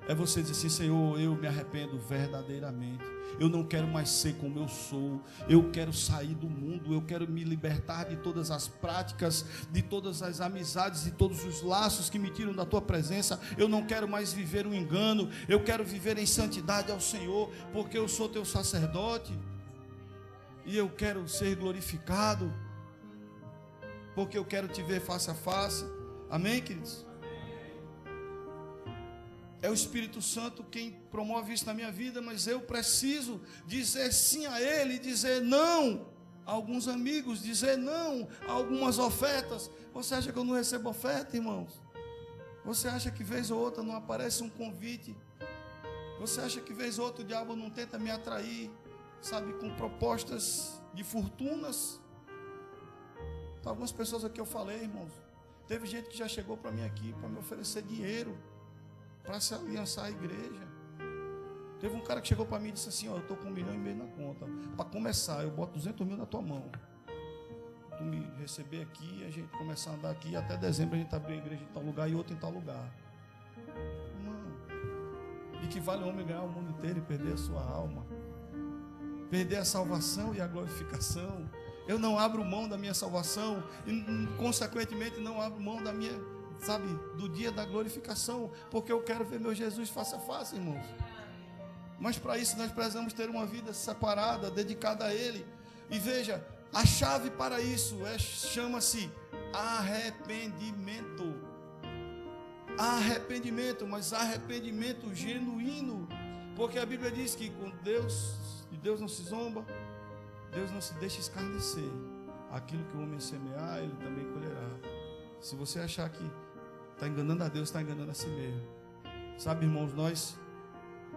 É você dizer assim: Senhor, eu me arrependo verdadeiramente. Eu não quero mais ser como eu sou. Eu quero sair do mundo. Eu quero me libertar de todas as práticas, de todas as amizades, de todos os laços que me tiram da tua presença. Eu não quero mais viver um engano. Eu quero viver em santidade ao Senhor, porque eu sou teu sacerdote e eu quero ser glorificado, porque eu quero te ver face a face. Amém, queridos? É o Espírito Santo quem promove isso na minha vida, mas eu preciso dizer sim a Ele, dizer não a alguns amigos, dizer não a algumas ofertas. Você acha que eu não recebo oferta, irmãos? Você acha que vez ou outra não aparece um convite? Você acha que vez ou outra o diabo não tenta me atrair, sabe, com propostas de fortunas? Algumas pessoas aqui eu falei, irmãos, teve gente que já chegou para mim aqui para me oferecer dinheiro para se aliançar à igreja. Teve um cara que chegou para mim e disse assim: ó, eu estou com 1,5 milhão na conta. Para começar, eu boto 200 mil na tua mão. Tu me receber aqui, a gente começar a andar aqui, até dezembro a gente abrir a igreja em tal lugar e outra em tal lugar. Mano, e que vale o homem ganhar o mundo inteiro e perder a sua alma, perder a salvação e a glorificação. Eu não abro mão da minha salvação e, consequentemente, não abro mão da minha, sabe, do dia da glorificação, porque eu quero ver meu Jesus face a face, irmãos. Mas para isso nós precisamos ter uma vida separada, dedicada a Ele. E veja, a chave para isso chama-se arrependimento. Arrependimento, mas arrependimento genuíno, porque a Bíblia diz que com Deus não se zomba, Deus não se deixa escarnecer. Aquilo que o homem semear, ele também colherá. Se você achar que está enganando a Deus, está enganando a si mesmo. Sabe, irmãos, nós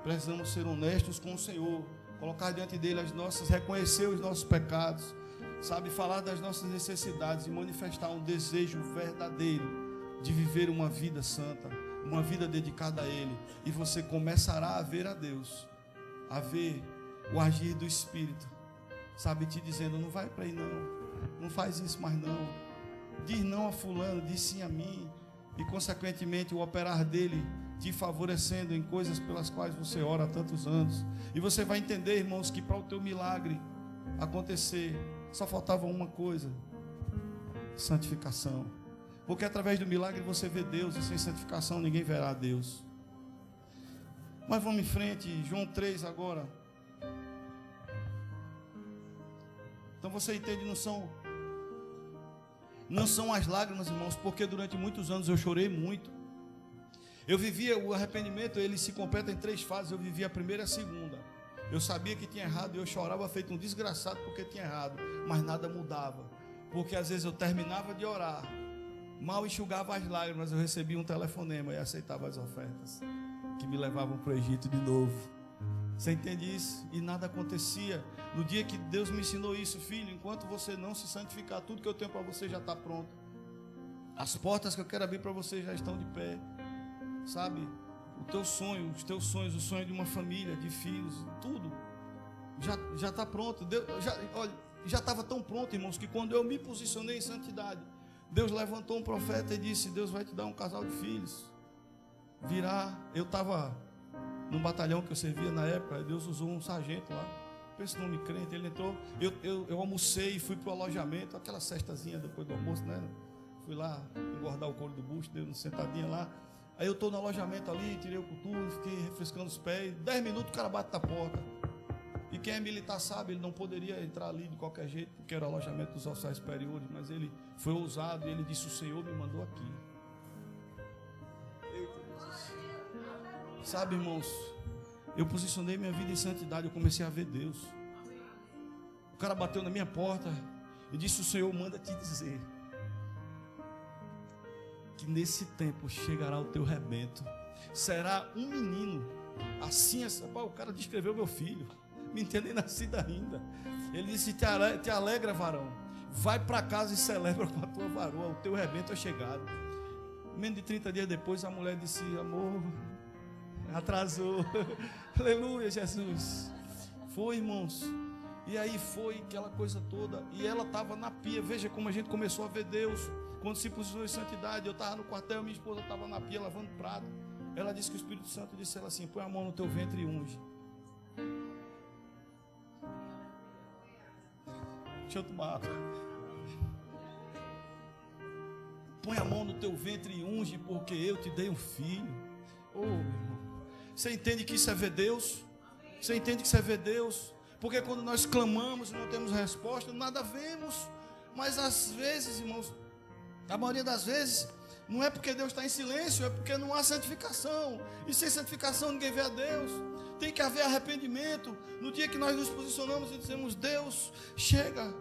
precisamos ser honestos com o Senhor, colocar diante dele as nossas, reconhecer os nossos pecados, sabe, falar das nossas necessidades e manifestar um desejo verdadeiro de viver uma vida santa, uma vida dedicada a Ele. E você começará a ver a Deus, a ver o agir do Espírito, sabe, te dizendo: não vai para aí não faz isso mais não, diz não a fulano, diz sim a mim. E consequentemente o operar dele te favorecendo em coisas pelas quais você ora há tantos anos. E você vai entender, irmãos, que para o teu milagre acontecer, só faltava uma coisa: santificação. Porque através do milagre você vê Deus, e sem santificação ninguém verá Deus. Mas vamos em frente, João 3 agora. Então você entende, não são as lágrimas, irmãos, porque durante muitos anos eu chorei muito. Eu vivia o arrependimento, ele se completa em 3 fases. Eu vivia a primeira e a segunda. Eu sabia que tinha errado e eu chorava feito um desgraçado porque tinha errado, mas nada mudava. Porque às vezes eu terminava de orar, mal enxugava as lágrimas, eu recebia um telefonema e aceitava as ofertas que me levavam para o Egito de novo. Você entende isso? E nada acontecia. No dia que Deus me ensinou isso: filho, enquanto você não se santificar, tudo que eu tenho para você já está pronto. As portas que eu quero abrir para você já estão de pé. Sabe? O teu sonho, os teus sonhos, o sonho de uma família, de filhos, tudo já está pronto. Deus, já estava tão pronto, irmãos, que quando eu me posicionei em santidade, Deus levantou um profeta e disse: Deus vai te dar um casal de filhos. Virá. Eu estava num batalhão que eu servia na época. Deus usou um sargento lá, pensa no nome crente. Ele entrou, eu almocei e fui para o alojamento, aquela cestazinha depois do almoço, né? Fui lá engordar o couro do busto, dei uma sentadinha lá. Aí eu estou no alojamento ali, tirei o coturno, fiquei refrescando os pés. 10 minutos o cara bate na porta. E quem é militar sabe, ele não poderia entrar ali de qualquer jeito, porque era o alojamento dos oficiais superiores, mas ele foi ousado e ele disse: o Senhor me mandou aqui. Sabe, irmãos, eu posicionei minha vida em santidade, eu comecei a ver Deus. O cara bateu na minha porta e disse: o Senhor manda te dizer que nesse tempo chegará o teu rebento. Será um menino assim, o cara descreveu meu filho, me entendem, nascido ainda. Ele disse: te alegra, varão, vai para casa e celebra com a tua varoa, o teu rebento é chegado. Menos de 30 dias depois, a mulher disse: amor, atrasou. Aleluia, Jesus. Foi, irmãos. E aí foi aquela coisa toda. E ela estava na pia. Veja como a gente começou a ver Deus. Quando se posicionou em santidade, eu estava no quartel, minha esposa estava na pia lavando prato. Ela disse que o Espírito Santo disse a ela assim: põe a mão no teu ventre e unge. Deixa eu tomar água. Põe a mão no teu ventre e unge, porque eu te dei um filho. Oh, irmão. Você entende que isso é ver Deus? Você entende que isso é ver Deus? Porque quando nós clamamos e não temos resposta, nada vemos. Mas às vezes, irmãos, a maioria das vezes, não é porque Deus está em silêncio, é porque não há santificação. E sem santificação ninguém vê a Deus. Tem que haver arrependimento. No dia que nós nos posicionamos e dizemos: Deus, chega.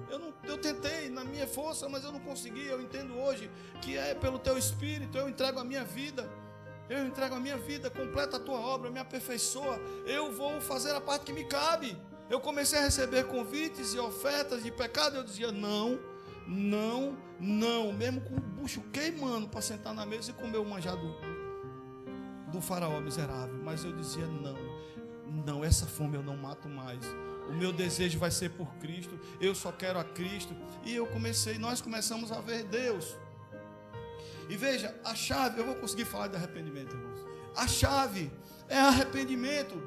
Eu tentei na minha força, mas eu não consegui. Eu entendo hoje que é pelo teu Espírito. Eu entrego a minha vida. Eu entrego a minha vida, completa a tua obra, me aperfeiçoa. Eu vou fazer a parte que me cabe. Eu comecei a receber convites e ofertas de pecado. Eu dizia: não, não, não. Mesmo com o bucho queimando para sentar na mesa e comer o manjado do faraó miserável. Mas eu dizia: não, não, essa fome eu não mato mais. O meu desejo vai ser por Cristo. Eu só quero a Cristo. E nós começamos a ver Deus. E veja, a chave, eu vou conseguir falar de arrependimento, irmãos. A chave é arrependimento.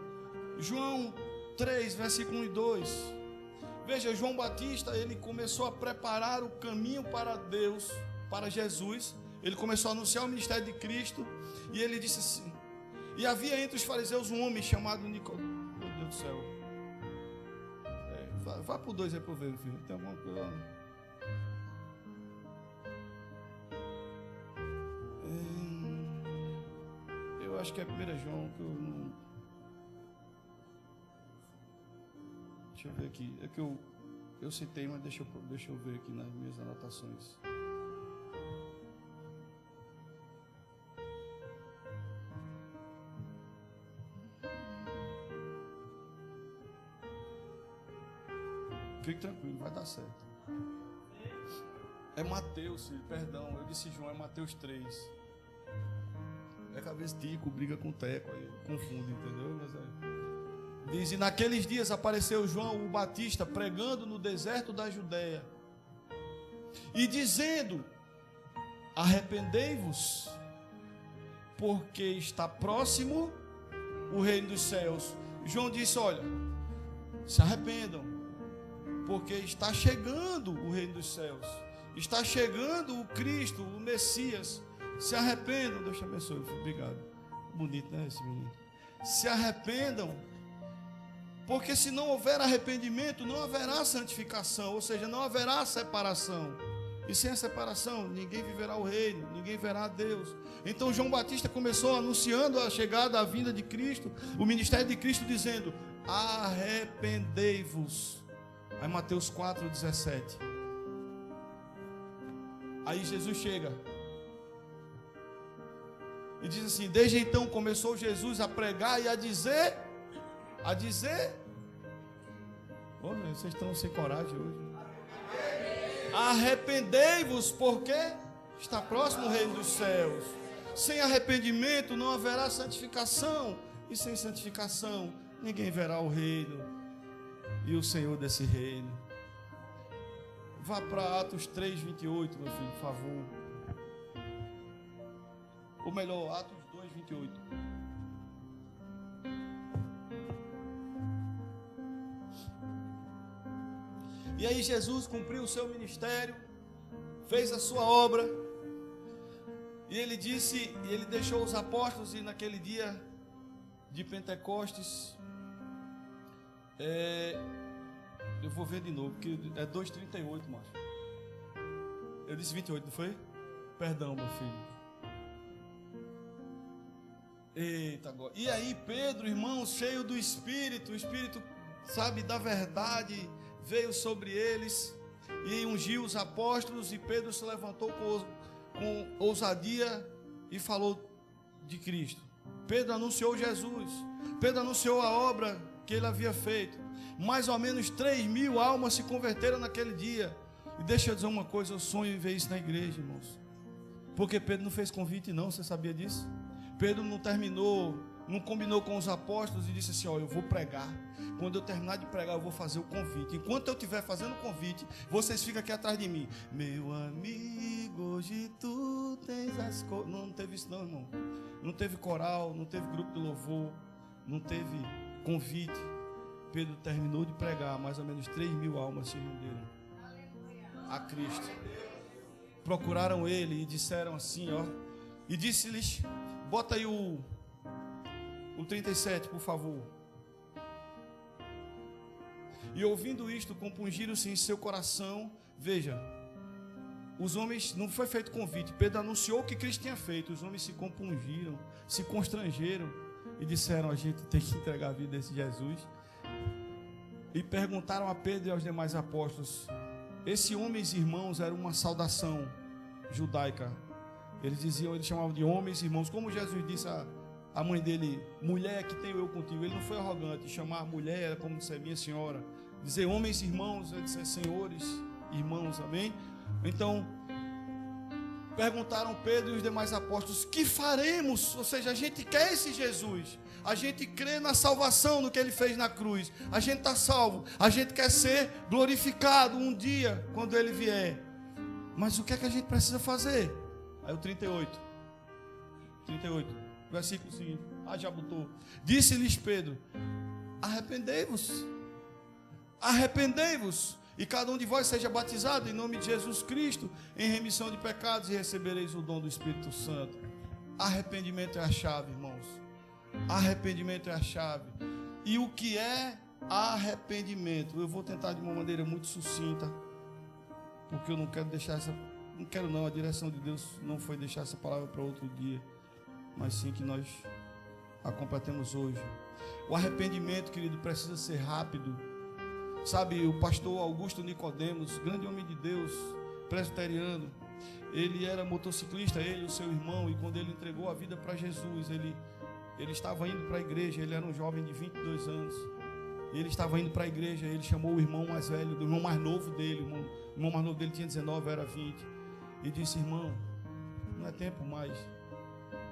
João 3, versículo 1 e 2. Veja, João Batista, ele começou a preparar o caminho para Deus, para Jesus. Ele começou a anunciar o ministério de Cristo. E ele disse assim: e havia entre os fariseus um homem chamado Nicodemo. Meu Deus do céu. Vai para o 2 aí para eu ver, filho. Tem alguma coisa? Eu acho que é 1 João que eu não... Deixa eu ver aqui. É que eu citei, mas deixa eu ver aqui nas minhas anotações. Fique tranquilo, vai dar certo. É Mateus, filho, perdão. Eu disse João, é Mateus 3. É que às vezes Tico briga com Teco, aí confunde, entendeu? Mas diz: e naqueles dias apareceu João o Batista pregando no deserto da Judéia e dizendo: arrependei-vos, porque está próximo o reino dos céus. João disse: olha, se arrependam, Porque está chegando o reino dos céus. Está chegando o Cristo, o Messias. Se arrependam. Deus te abençoe. Obrigado. Bonito, né, esse menino? Se arrependam. Porque se não houver arrependimento, não haverá santificação. Ou seja, não haverá separação. E sem a separação, ninguém viverá o reino, ninguém verá a Deus. Então João Batista começou anunciando a chegada, a vinda de Cristo, o ministério de Cristo, dizendo: arrependei-vos. Aí Mateus 4,17. Aí Jesus chega e diz assim: desde então começou Jesus a pregar e a dizer, oh, vocês estão sem coragem hoje. Arrependei-vos, porque está próximo o reino dos céus. Sem arrependimento não haverá santificação, e sem santificação ninguém verá o reino e o Senhor desse reino. Vá para Atos 3:28, meu filho, por favor. Ou melhor, Atos 2:28. E aí Jesus cumpriu o seu ministério, fez a sua obra, e ele disse, e ele deixou os apóstolos, e naquele dia de Pentecostes, eu vou ver de novo, porque é 2:38, macho. Eu disse 28, não foi? Perdão, meu filho. Eita, agora. E aí Pedro, irmão, cheio do Espírito, o Espírito, sabe, da verdade, veio sobre eles e ungiu os apóstolos, e Pedro se levantou com ousadia e falou de Cristo. Pedro anunciou Jesus, Pedro anunciou a obra que ele havia feito. Mais ou menos 3.000 almas se converteram naquele dia. E deixa eu dizer uma coisa, eu sonho em ver isso na igreja, irmãos. Porque Pedro não fez convite não, você sabia disso? Pedro não combinou com os apóstolos e disse assim: ó, eu vou pregar. Quando eu terminar de pregar, eu vou fazer o convite. Enquanto eu estiver fazendo o convite, vocês ficam aqui atrás de mim. Meu amigo, hoje tu tens as coisas. Não teve isso não, irmão. Não teve coral, não teve grupo de louvor, não teve convite. Pedro terminou de pregar, mais ou menos 3.000 almas se renderam a Cristo. Procuraram ele e disseram assim, ó. E disse-lhes, bota aí o 37, por favor. E ouvindo isto, compungiram-se em seu coração. Veja, os homens, não foi feito convite, Pedro anunciou o que Cristo tinha feito. Os homens se compungiram, se constrangeram e disseram: a gente tem que entregar a vida a esse Jesus. E perguntaram a Pedro e aos demais apóstolos. Esse homens e irmãos era uma saudação judaica. Eles chamavam de homens e irmãos, como Jesus disse a mãe dele: mulher, que tenho eu contigo. Ele não foi arrogante, chamar a mulher era como dizer minha senhora. Dizer homens e irmãos é dizer senhores, irmãos, amém? Então perguntaram Pedro e os demais apóstolos: que faremos? Ou seja, a gente quer esse Jesus, a gente crê na salvação, no que ele fez na cruz, a gente está salvo, a gente quer ser glorificado um dia quando ele vier, mas o que é que a gente precisa fazer? Aí o 38, versículo seguinte. Já botou. Disse-lhes Pedro: arrependei-vos, e cada um de vós seja batizado em nome de Jesus Cristo em remissão de pecados, e recebereis o dom do Espírito Santo. Arrependimento é a chave, irmãos. Arrependimento é a chave. E o que é arrependimento? Eu vou tentar de uma maneira muito sucinta, porque eu não quero deixar a direção de Deus não foi deixar essa palavra para outro dia, mas sim que nós a completemos hoje. O arrependimento, querido, precisa ser rápido. Sabe, o pastor Augusto Nicodemos, grande homem de Deus, presbiteriano, ele era motociclista, ele e o seu irmão, e quando ele entregou a vida para Jesus, ele estava indo para a igreja. Ele era um jovem de 22 anos, ele estava indo para a igreja. Ele chamou o irmão mais velho, o irmão mais novo dele, o irmão mais novo dele tinha 19, era 20, e disse: irmão, não é tempo mais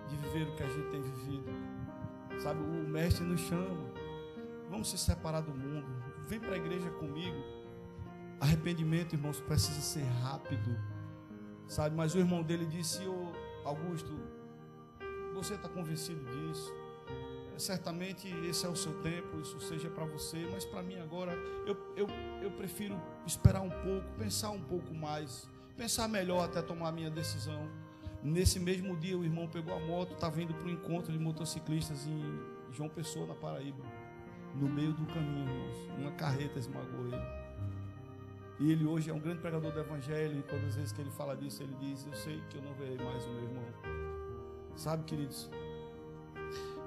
de viver o que a gente tem vivido, sabe, o mestre nos chama, vamos se separar do mundo, vem para a igreja comigo. Arrependimento, irmãos, precisa ser rápido, sabe, mas o irmão dele disse: ô Augusto, você está convencido disso? certamente esse é o seu tempo, isso seja para você, mas para mim agora, eu prefiro esperar um pouco, pensar um pouco mais, pensar melhor até tomar a minha decisão. Nesse mesmo dia, o irmão pegou a moto, estava indo para um encontro de motociclistas em João Pessoa, na Paraíba. No meio do caminho, irmãos, uma carreta esmagou ele. E ele hoje é um grande pregador do evangelho, e todas as vezes que ele fala disso, ele diz: eu sei que eu não verei mais o meu irmão. Sabe, queridos?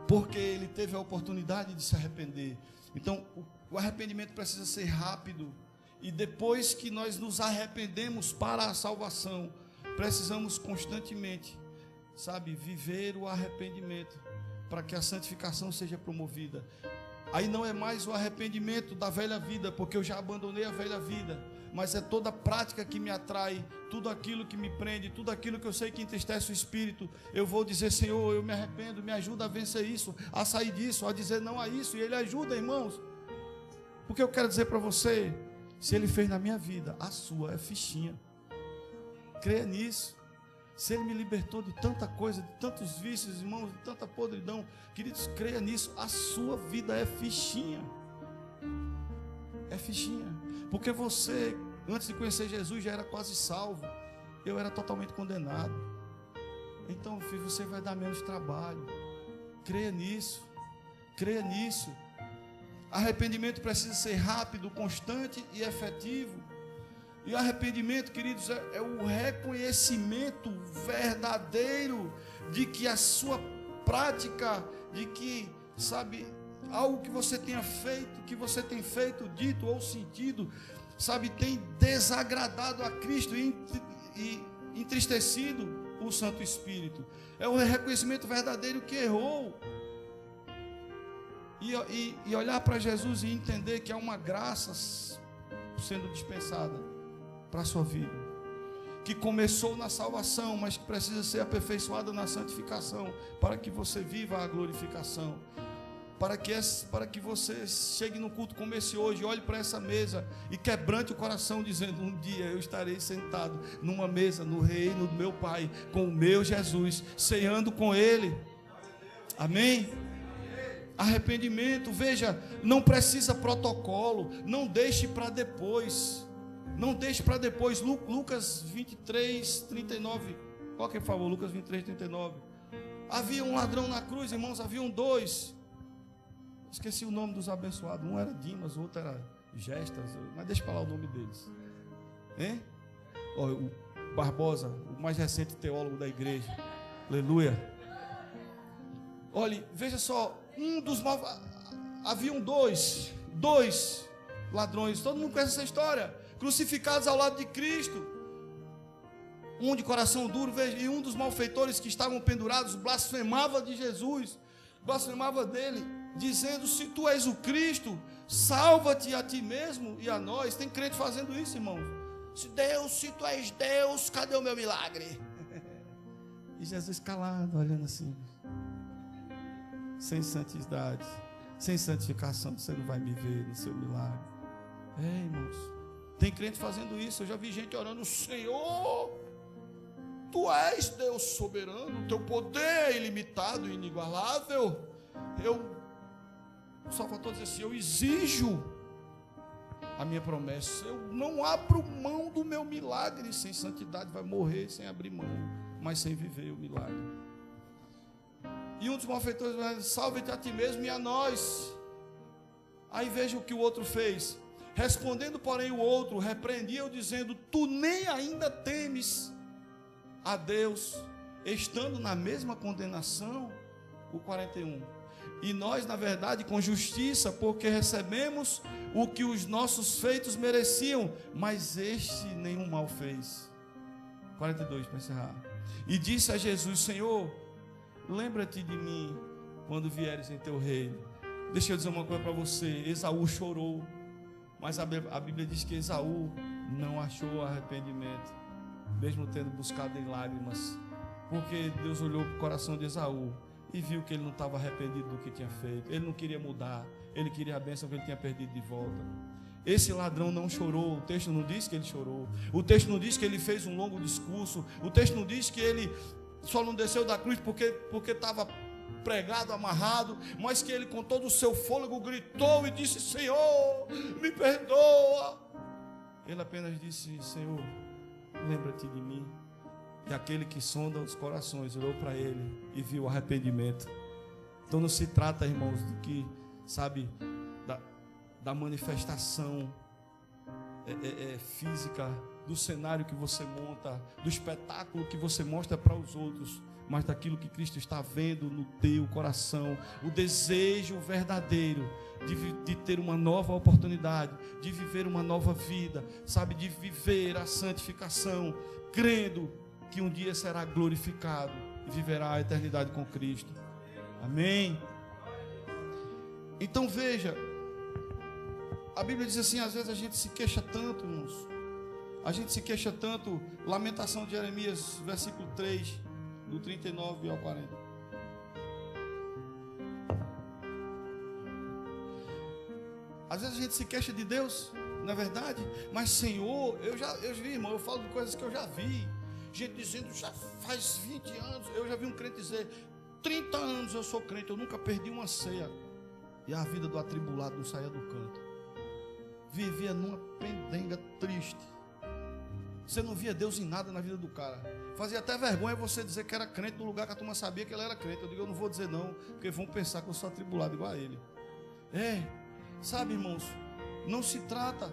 Porque ele teve a oportunidade de se arrepender. Então, o arrependimento precisa ser rápido. E depois que nós nos arrependemos para a salvação, precisamos constantemente, sabe, viver o arrependimento para que a santificação seja promovida. Aí não é mais o arrependimento da velha vida, porque eu já abandonei a velha vida, mas é toda a prática que me atrai, tudo aquilo que me prende, tudo aquilo que eu sei que entristece o espírito. Eu vou dizer: Senhor, eu me arrependo, me ajuda a vencer isso, a sair disso, a dizer não a isso. E Ele ajuda, irmãos. Porque eu quero dizer para você, se Ele fez na minha vida, a sua é fichinha. Creia nisso. Se Ele me libertou de tanta coisa, de tantos vícios, irmãos, de tanta podridão, queridos, creia nisso, a sua vida é fichinha. É fichinha. Porque você, antes de conhecer Jesus, já era quase salvo. Eu era totalmente condenado. Então, filho, você vai dar menos trabalho. Creia nisso. Creia nisso. Arrependimento precisa ser rápido, constante e efetivo. E arrependimento, queridos, é o reconhecimento verdadeiro de que a sua prática, de que, sabe, algo que você tenha feito, que você tem feito, dito ou sentido, sabe, tem desagradado a Cristo e entristecido o Santo Espírito. É o reconhecimento verdadeiro que errou. E olhar para Jesus e entender que há uma graça sendo dispensada para a sua vida, que começou na salvação, mas que precisa ser aperfeiçoada na santificação, para que você viva a glorificação, para que você chegue no culto como esse hoje, olhe para essa mesa e quebrante o coração, dizendo: um dia eu estarei sentado numa mesa no reino do meu Pai, com o meu Jesus, ceando com Ele. Amém? Arrependimento, veja, não precisa protocolo, não deixe para depois. Não deixe para depois. Lucas 23, 39. Qualquer favor, Lucas 23, 39. Havia um ladrão na cruz, irmãos, haviam dois. Esqueci o nome dos abençoados. Um era Dimas, o outro era Gestas. Mas deixa eu falar o nome deles. Hein? O Barbosa, o mais recente teólogo da igreja. Aleluia. Olhe, veja só. Haviam dois ladrões. Todo mundo conhece essa história. Crucificados ao lado de Cristo, um de coração duro, veja, e um dos malfeitores que estavam pendurados blasfemava de Jesus, blasfemava dele, dizendo: se tu és o Cristo, salva-te a ti mesmo e a nós. Tem crente fazendo isso, irmãos. Se tu és Deus, cadê o meu milagre? E Jesus calado, olhando assim, sem santidade, sem santificação, você não vai me ver no seu milagre. Irmãos, tem crente fazendo isso. Eu já vi gente orando: Senhor, tu és Deus soberano, teu poder é ilimitado e inigualável. Só faltou dizer assim: eu exijo a minha promessa, eu não abro mão do meu milagre. Sem santidade vai morrer sem abrir mão, mas sem viver o milagre. E um dos malfeitores vai dizer: salve-te a ti mesmo e a nós. Aí veja o que o outro fez. Respondendo, porém, o outro repreendia-o, dizendo: tu nem ainda temes a Deus, estando na mesma condenação. O 41. E nós, na verdade, com justiça, porque recebemos o que os nossos feitos mereciam, mas este nenhum mal fez. 42, para encerrar. E disse a Jesus: Senhor, lembra-te de mim quando vieres em teu reino. Deixa eu dizer uma coisa para você. Esaú chorou, mas a Bíblia diz que Esaú não achou arrependimento, mesmo tendo buscado em lágrimas, porque Deus olhou para o coração de Esaú e viu que ele não estava arrependido do que tinha feito. Ele não queria mudar, ele queria a bênção que ele tinha perdido de volta. Esse ladrão não chorou. O texto não diz que ele chorou, o texto não diz que ele fez um longo discurso, o texto não diz que ele só não desceu da cruz porque estava pregado, amarrado, mas que ele com todo o seu fôlego gritou e disse: Senhor, me perdoa. Ele apenas disse: Senhor, lembra-te de mim. E aquele que sonda os corações olhou para ele e viu o arrependimento. Então não se trata, irmãos, de que, sabe, da manifestação física, do cenário que você monta, do espetáculo que você mostra para os outros, mas daquilo que Cristo está vendo no teu coração, o desejo verdadeiro de ter uma nova oportunidade, de viver uma nova vida, sabe, de viver a santificação, crendo que um dia será glorificado e viverá a eternidade com Cristo. Amém? Então veja, a Bíblia diz assim, às vezes a gente se queixa tanto, irmãos, a gente se queixa tanto. Lamentação de Jeremias, versículo 3, do 39 ao 40. Às vezes a gente se queixa de Deus, não é verdade? Mas Senhor, eu vi, irmão, eu falo de coisas que eu já vi. Gente dizendo, já faz 20 anos, eu já vi um crente dizer, 30 anos eu sou crente, eu nunca perdi uma ceia. E a vida do atribulado não saía do canto. Vivia numa pendenga triste. Você não via Deus em nada na vida do cara. Fazia até vergonha você dizer que era crente no lugar que a turma sabia que ele era crente. Eu digo, eu não vou dizer não, porque vão pensar que eu sou atribulado igual a ele. Sabe, irmãos, não se trata,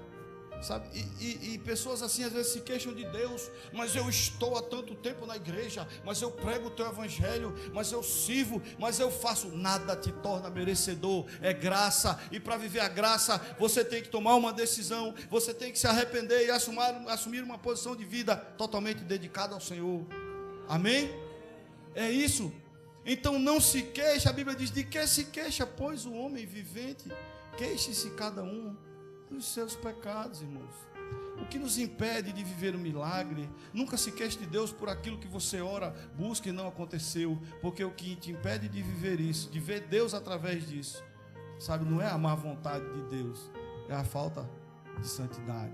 sabe, e pessoas assim às vezes se queixam de Deus, mas eu estou há tanto tempo na igreja, mas eu prego o teu evangelho, mas eu sirvo, mas eu faço. Nada te torna merecedor, é graça, e para viver a graça você tem que tomar uma decisão, você tem que se arrepender e assumir uma posição de vida totalmente dedicada ao Senhor. Amém? É isso. Então não se queixa, a Bíblia diz, de que se queixa, pois o homem vivente? Queixe-se cada um dos seus pecados, irmãos. O que nos impede de viver um milagre? Nunca se queixe de Deus por aquilo que você ora, busca e não aconteceu, porque o que te impede de viver isso, de ver Deus através disso, sabe, não é a má vontade de Deus, é a falta de santidade,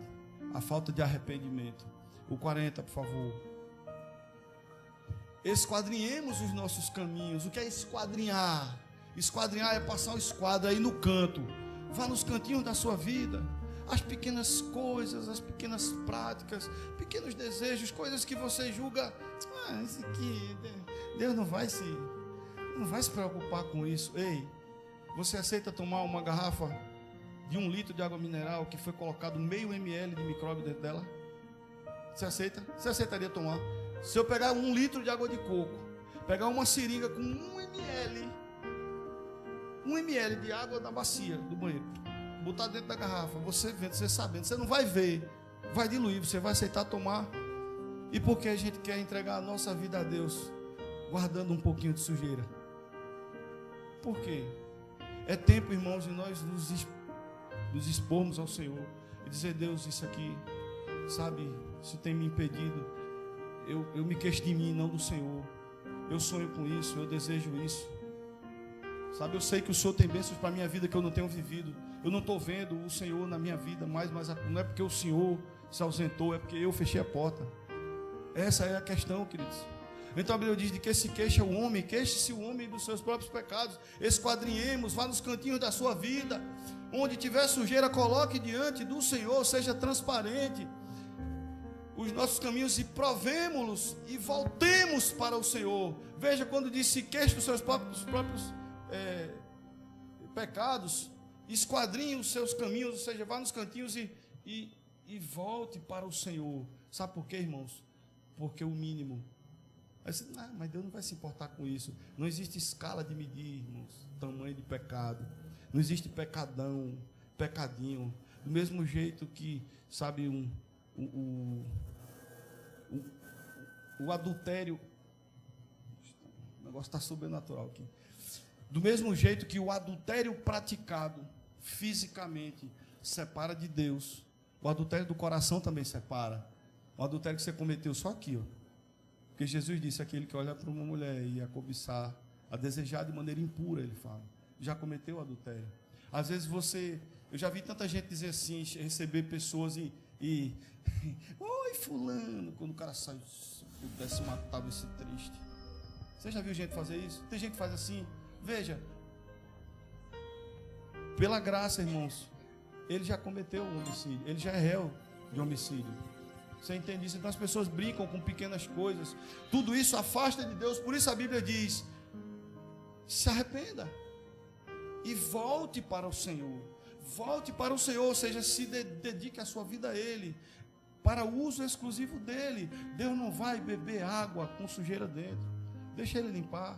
a falta de arrependimento. O 40, por favor. Esquadrinhemos os nossos caminhos. O que é esquadrinhar? Esquadrinhar é passar o esquadro aí no canto. Vá nos cantinhos da sua vida, as pequenas coisas, as pequenas práticas, pequenos desejos, coisas que você julga, isso aqui, Deus não vai se preocupar com isso. Ei, você aceita tomar uma garrafa de 1 litro de água mineral que foi colocado meio ml de micróbio dentro dela? Você aceita? Você aceitaria tomar? Se eu pegar 1 litro de água de coco, pegar uma seringa com 1 ml de água da bacia do banheiro, botar dentro da garrafa, você vendo, você sabendo, você não vai ver, vai diluir, você vai aceitar tomar. E por que a gente quer entregar a nossa vida a Deus, guardando um pouquinho de sujeira? Por quê? É tempo, irmãos, de nós nos expormos ao Senhor e dizer, Deus, isso aqui, sabe, isso tem me impedido, eu me queixo de mim, não do Senhor, eu sonho com isso, eu desejo isso. Sabe, eu sei que o Senhor tem bênçãos para a minha vida que eu não tenho vivido. Eu não estou vendo o Senhor na minha vida mais, mas não é porque o Senhor se ausentou, é porque eu fechei a porta. Essa é a questão, queridos. Então a Bíblia diz, de que se queixa o homem, queixe-se o homem dos seus próprios pecados. Esquadrinhemos, vá nos cantinhos da sua vida. Onde tiver sujeira, coloque diante do Senhor, seja transparente os nossos caminhos e provemo-los e voltemos para o Senhor. Veja quando diz, se queixe dos seus próprios pecados, esquadrinhe os seus caminhos, ou seja, vá nos cantinhos e volte para o Senhor. Sabe por quê, irmãos? Porque o mínimo, mas Deus não vai se importar com isso. Não existe escala de medir, irmãos, tamanho de pecado. Não existe pecadão, pecadinho. Do mesmo jeito que, sabe, o adultério, o negócio está sobrenatural aqui. Do mesmo jeito que o adultério praticado fisicamente separa de Deus, o adultério do coração também separa. O adultério que você cometeu só aqui, ó. Porque Jesus disse, aquele que olha para uma mulher e a cobiçar, a desejar de maneira impura, ele fala, já cometeu o adultério. Às vezes eu já vi tanta gente dizer assim, receber pessoas e oi fulano, quando o cara sai, se pudesse matar esse triste. Você já viu gente fazer isso? Tem gente que faz assim. Veja, pela graça, irmãos, ele já cometeu um homicídio, ele já é réu de homicídio. Você entende isso? Então as pessoas brincam com pequenas coisas. Tudo isso afasta de Deus. Por isso a Bíblia diz: se arrependa e volte para o Senhor. Volte para o Senhor, ou seja, se dedique a sua vida a Ele, para o uso exclusivo dEle. Deus não vai beber água com sujeira dentro. Deixa Ele limpar,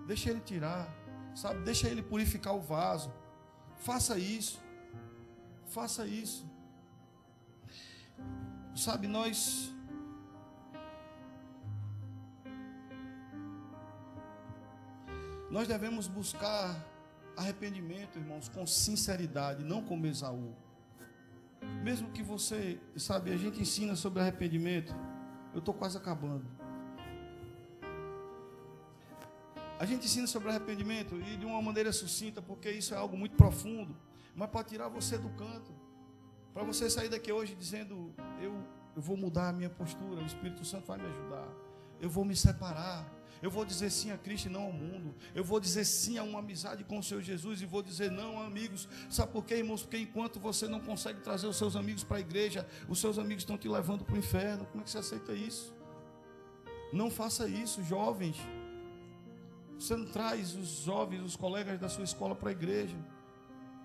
deixa Ele tirar, sabe? Deixa Ele purificar o vaso. Faça isso, faça isso. Sabe, nós devemos buscar arrependimento, irmãos, com sinceridade, não como Esaú. Mesmo que você, sabe, a gente ensina sobre arrependimento. Eu estou quase acabando. A gente ensina sobre arrependimento e de uma maneira sucinta, porque isso é algo muito profundo, mas para tirar você do canto, para você sair daqui hoje dizendo: eu vou mudar a minha postura, o Espírito Santo vai me ajudar, eu vou me separar, eu vou dizer sim a Cristo e não ao mundo, eu vou dizer sim a uma amizade com o Senhor Jesus e vou dizer não a amigos. Sabe por quê, irmãos? Porque enquanto você não consegue trazer os seus amigos para a igreja, os seus amigos estão te levando para o inferno. Como é que você aceita isso? Não faça isso, jovens. Você não traz os jovens, os colegas da sua escola para a igreja,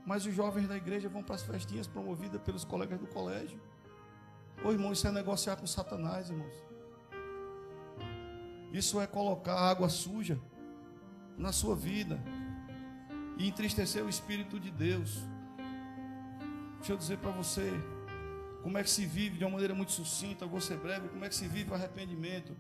mas os jovens da igreja vão para as festinhas promovidas pelos colegas do colégio. Ô irmão, isso é negociar com Satanás, irmãos. Isso é colocar água suja na sua vida e entristecer o Espírito de Deus. Deixa eu dizer para você como é que se vive de uma maneira muito sucinta. Eu vou ser breve. Como é que se vive o arrependimento?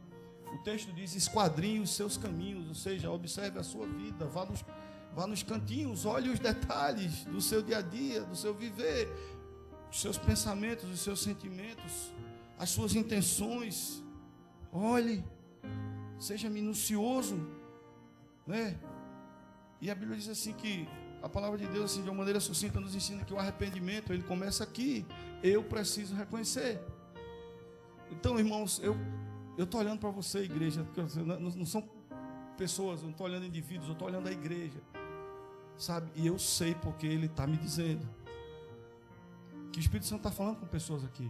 O texto diz: esquadrinhe os seus caminhos, ou seja, observe a sua vida, vá nos cantinhos, olhe os detalhes do seu dia a dia, do seu viver, os seus pensamentos, os seus sentimentos, as suas intenções. Olhe, seja minucioso, né? E a Bíblia diz assim que a palavra de Deus, assim, de uma maneira sucinta, nos ensina que o arrependimento, ele começa aqui. Eu preciso reconhecer. Então, irmãos, eu estou olhando para você, igreja, porque não são pessoas, eu não estou olhando indivíduos, eu estou olhando a igreja, sabe? E eu sei porque Ele está me dizendo que o Espírito Santo está falando com pessoas aqui.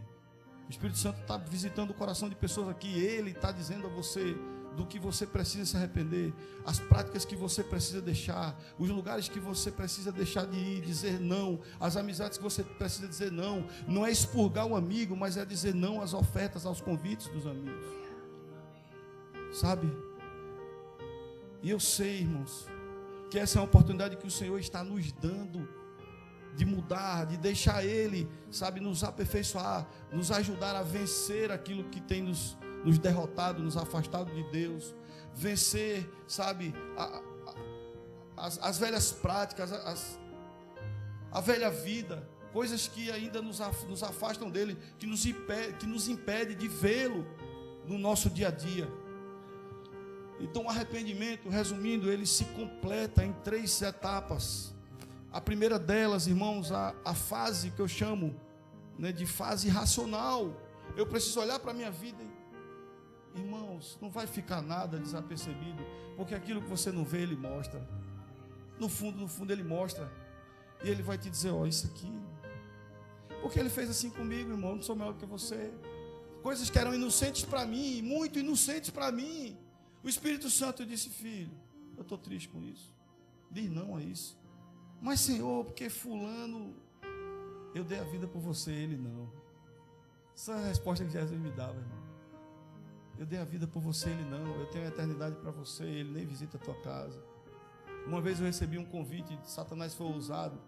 O Espírito Santo está visitando o coração de pessoas aqui. Ele está dizendo a você do que você precisa se arrepender, as práticas que você precisa deixar, os lugares que você precisa deixar de ir, dizer não, as amizades que você precisa dizer não. Não é expurgar o amigo, mas é dizer não às ofertas, aos convites dos amigos, sabe? E eu sei, irmãos, que essa é uma oportunidade que o Senhor está nos dando de mudar, de deixar Ele, sabe, nos aperfeiçoar, nos ajudar a vencer aquilo que tem nos derrotado, nos afastado de Deus, vencer, sabe, as velhas práticas, a velha vida, coisas que ainda nos afastam dele, que nos impede de vê-lo no nosso dia a dia. Então o arrependimento, resumindo, ele se completa em 3 etapas. A primeira delas, irmãos, a fase que eu chamo, né, de fase racional. Eu preciso olhar para a minha vida e, irmãos, não vai ficar nada desapercebido, porque aquilo que você não vê, Ele mostra. No fundo Ele mostra. E Ele vai te dizer: ó, isso aqui, porque Ele fez assim comigo, irmão, eu não sou melhor que você. Coisas que eram inocentes para mim, muito inocentes para mim. O Espírito Santo disse: filho, eu estou triste com isso. Diz não a isso. Mas, Senhor, porque fulano, eu dei a vida por você, ele não. Essa é a resposta que Jesus me dava, irmão. Eu dei a vida por você, ele não. Eu tenho a eternidade para você, ele nem visita a tua casa. Uma vez eu recebi um convite, Satanás foi ousado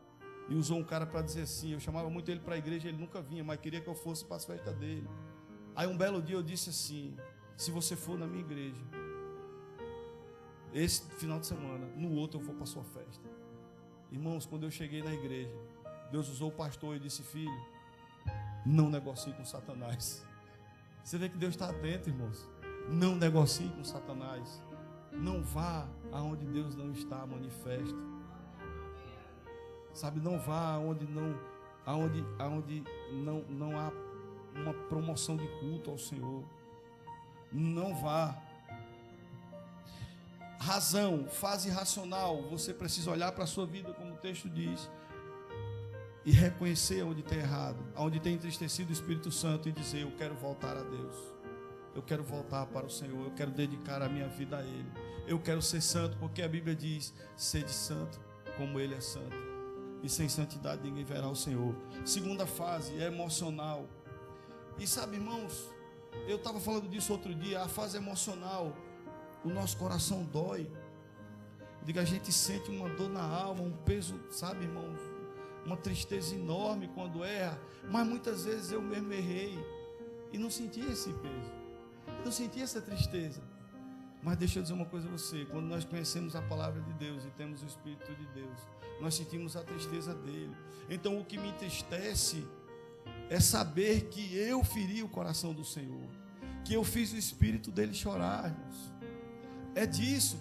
e usou um cara para dizer assim. Eu chamava muito ele para a igreja, ele nunca vinha, mas queria que eu fosse para as festas dele. Aí um belo dia eu disse assim: se você for na minha igreja esse final de semana, no outro eu vou para a sua festa. Irmãos, quando eu cheguei na igreja, Deus usou o pastor e disse: filho, não negocie com Satanás. Você vê que Deus está atento, irmãos. Não negocie com Satanás. Não vá aonde Deus não está manifesto. Sabe, não vá aonde não há uma promoção de culto ao Senhor. Não vá. razão, fase racional, você precisa olhar para a sua vida, como o texto diz, e reconhecer onde tem errado, onde tem entristecido o Espírito Santo, e dizer: eu quero voltar a Deus, eu quero voltar para o Senhor, eu quero dedicar a minha vida a Ele, eu quero ser santo, porque a Bíblia diz: sede santo como Ele é santo, e sem santidade ninguém verá o Senhor. Segunda fase é emocional. E sabe, irmãos, eu estava falando disso outro dia, a fase emocional, o nosso coração dói, diga, a gente sente uma dor na alma, um peso, sabe, irmãos, uma tristeza enorme quando erra, mas muitas vezes eu mesmo errei e não senti esse peso, não senti essa tristeza. Mas deixa eu dizer uma coisa a você: quando nós conhecemos a palavra de Deus e temos o Espírito de Deus, nós sentimos a tristeza dele. Então o que me entristece é saber que eu feri o coração do Senhor, que eu fiz o Espírito dele chorar, irmãos. É disso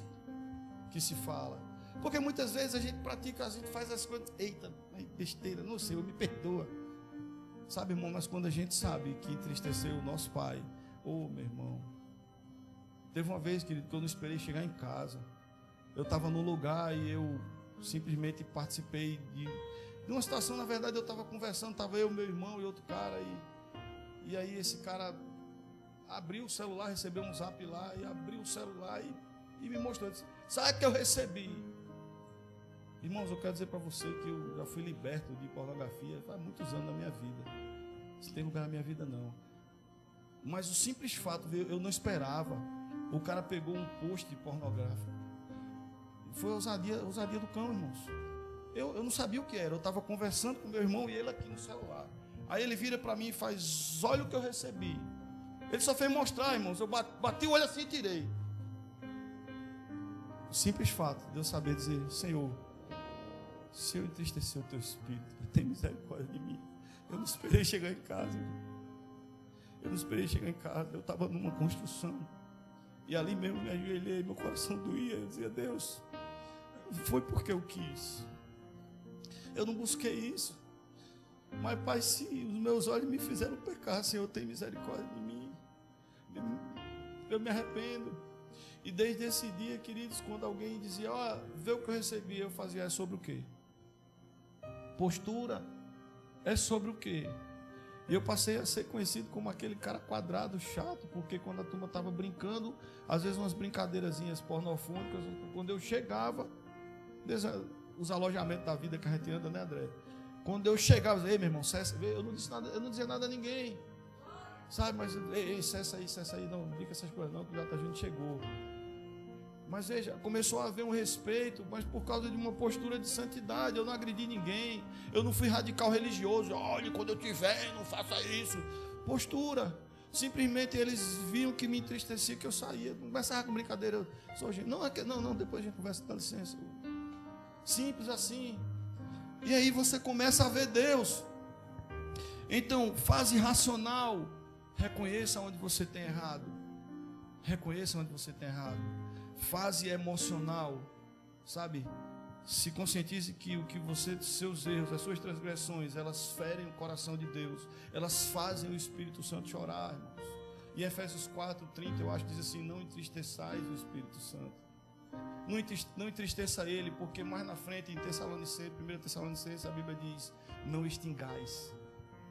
que se fala, porque muitas vezes a gente pratica, a gente faz as coisas, eita, besteira, não sei, me perdoa, sabe, irmão, mas quando a gente sabe que entristeceu o nosso pai, meu irmão, teve uma vez, querido, que eu não esperei chegar em casa, eu estava num lugar e eu simplesmente participei de uma situação. Na verdade eu estava conversando, estava eu, meu irmão e outro cara, e aí esse cara abriu o celular, recebeu um zap lá, e abriu o celular e me mostrou, disse: sabe o que eu recebi? Irmãos, eu quero dizer para você que eu já fui liberto de pornografia faz muitos anos na minha vida. Isso não tem lugar na minha vida não. Mas o simples fato, eu não esperava. O cara pegou um post pornográfico. Foi a ousadia do cão, irmãos. Eu não sabia o que era. Eu estava conversando com meu irmão e ele aqui no celular. Aí ele vira para mim e faz: olha o que eu recebi. Ele só fez mostrar, irmãos. Eu bati o olho assim e tirei. O simples fato de eu saber dizer: Senhor, se eu entristecer o teu Espírito, tem misericórdia de mim. Eu não esperei chegar em casa, eu estava numa construção, e ali mesmo me ajoelhei, meu coração doía. Eu dizia: Deus, foi porque eu quis, eu não busquei isso, mas Pai, se os meus olhos me fizeram pecar, Senhor, tem misericórdia de mim, eu me arrependo. E desde esse dia, queridos, quando alguém dizia: vê o que eu recebi, eu fazia: é sobre o quê? Postura, é sobre o quê? E eu passei a ser conhecido como aquele cara quadrado, chato, porque quando a turma estava brincando, às vezes umas brincadeirazinhas pornofônicas, quando eu chegava, os alojamentos da vida que a gente anda, né, André? Quando eu chegava, eu dizia: ei, meu irmão, cessa, eu não disse nada, eu não dizia nada a ninguém, sabe, mas ei, cessa aí, não diga essas coisas não, que já a gente chegou. Mas veja, começou a haver um respeito, mas por causa de uma postura de santidade. Eu não agredi ninguém, eu não fui radical religioso: olha, quando eu tiver, não faça isso. Postura. Simplesmente eles viam que me entristecia, que eu saía, conversava com brincadeira. Eu sou gente, não, depois a gente conversa, dá licença. Simples assim. E aí você começa a ver Deus. Então, fase racional, reconheça onde você tem errado. Reconheça onde você tem errado. Fase emocional, sabe? Se conscientize que o que você, seus erros, as suas transgressões, elas ferem o coração de Deus, elas fazem o Espírito Santo chorar, irmãos. E Efésios 4:30, eu acho, diz assim: não entristeçais o Espírito Santo. Não entristeça ele, porque mais na frente, em 1 Tessalonicenses, a Bíblia diz: não extingais.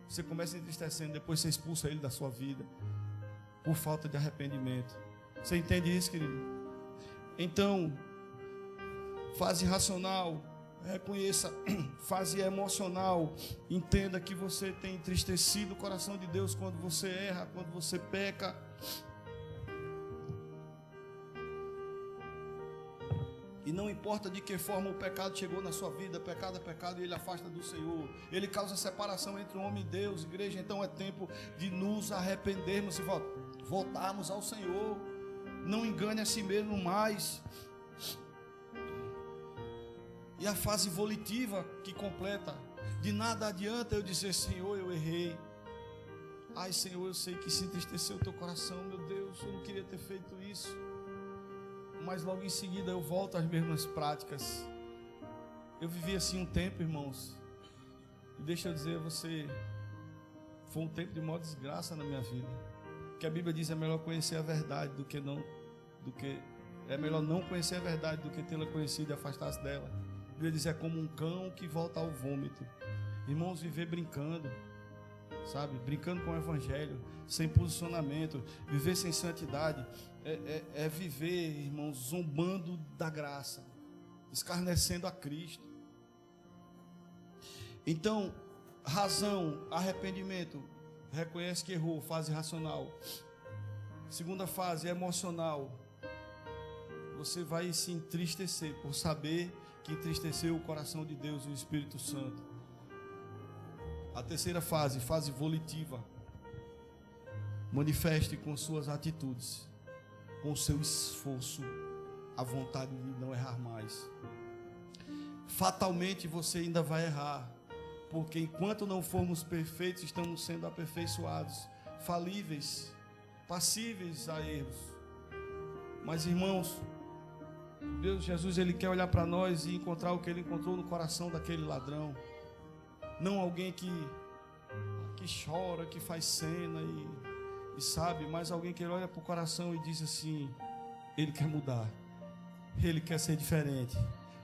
Você começa entristecendo, depois você expulsa ele da sua vida, por falta de arrependimento. Você entende isso, querido? Então, fase racional, reconheça. Fase emocional, entenda que você tem entristecido o coração de Deus quando você erra, quando você peca. E não importa de que forma o pecado chegou na sua vida, pecado é pecado e ele afasta do Senhor. Ele causa separação entre o homem e Deus, igreja. Então é tempo de nos arrependermos e voltarmos ao Senhor. Não engane a si mesmo mais. E a fase volitiva que completa: de nada adianta eu dizer: Senhor, eu errei. Ai, Senhor, eu sei que se entristeceu o teu coração, meu Deus, eu não queria ter feito isso. Mas logo em seguida eu volto às mesmas práticas. Eu vivi assim um tempo, irmãos, e deixa eu dizer a você, foi um tempo de maior desgraça na minha vida. Que a Bíblia diz: é melhor conhecer a verdade do que É melhor não conhecer a verdade do que tê-la conhecido e afastar-se dela. A Bíblia diz, é como um cão que volta ao vômito. Irmãos, viver brincando, sabe? Brincando com o evangelho, sem posicionamento, viver sem santidade, é viver, irmãos, zombando da graça, escarnecendo a Cristo. Então, razão, arrependimento, reconhece que errou, fase racional. Segunda fase, emocional. Você vai se entristecer por saber que entristeceu o coração de Deus e o Espírito Santo. A terceira fase, fase volitiva. Manifeste com suas atitudes, com seu esforço, a vontade de não errar mais. Fatalmente você ainda vai errar, porque enquanto não formos perfeitos, estamos sendo aperfeiçoados, falíveis, passíveis a erros. Mas, irmãos, Deus, Jesus, Ele quer olhar para nós e encontrar o que Ele encontrou no coração daquele ladrão. Não alguém que chora, que faz cena e sabe, mas alguém que olha para o coração e diz assim, Ele quer mudar, Ele quer ser diferente,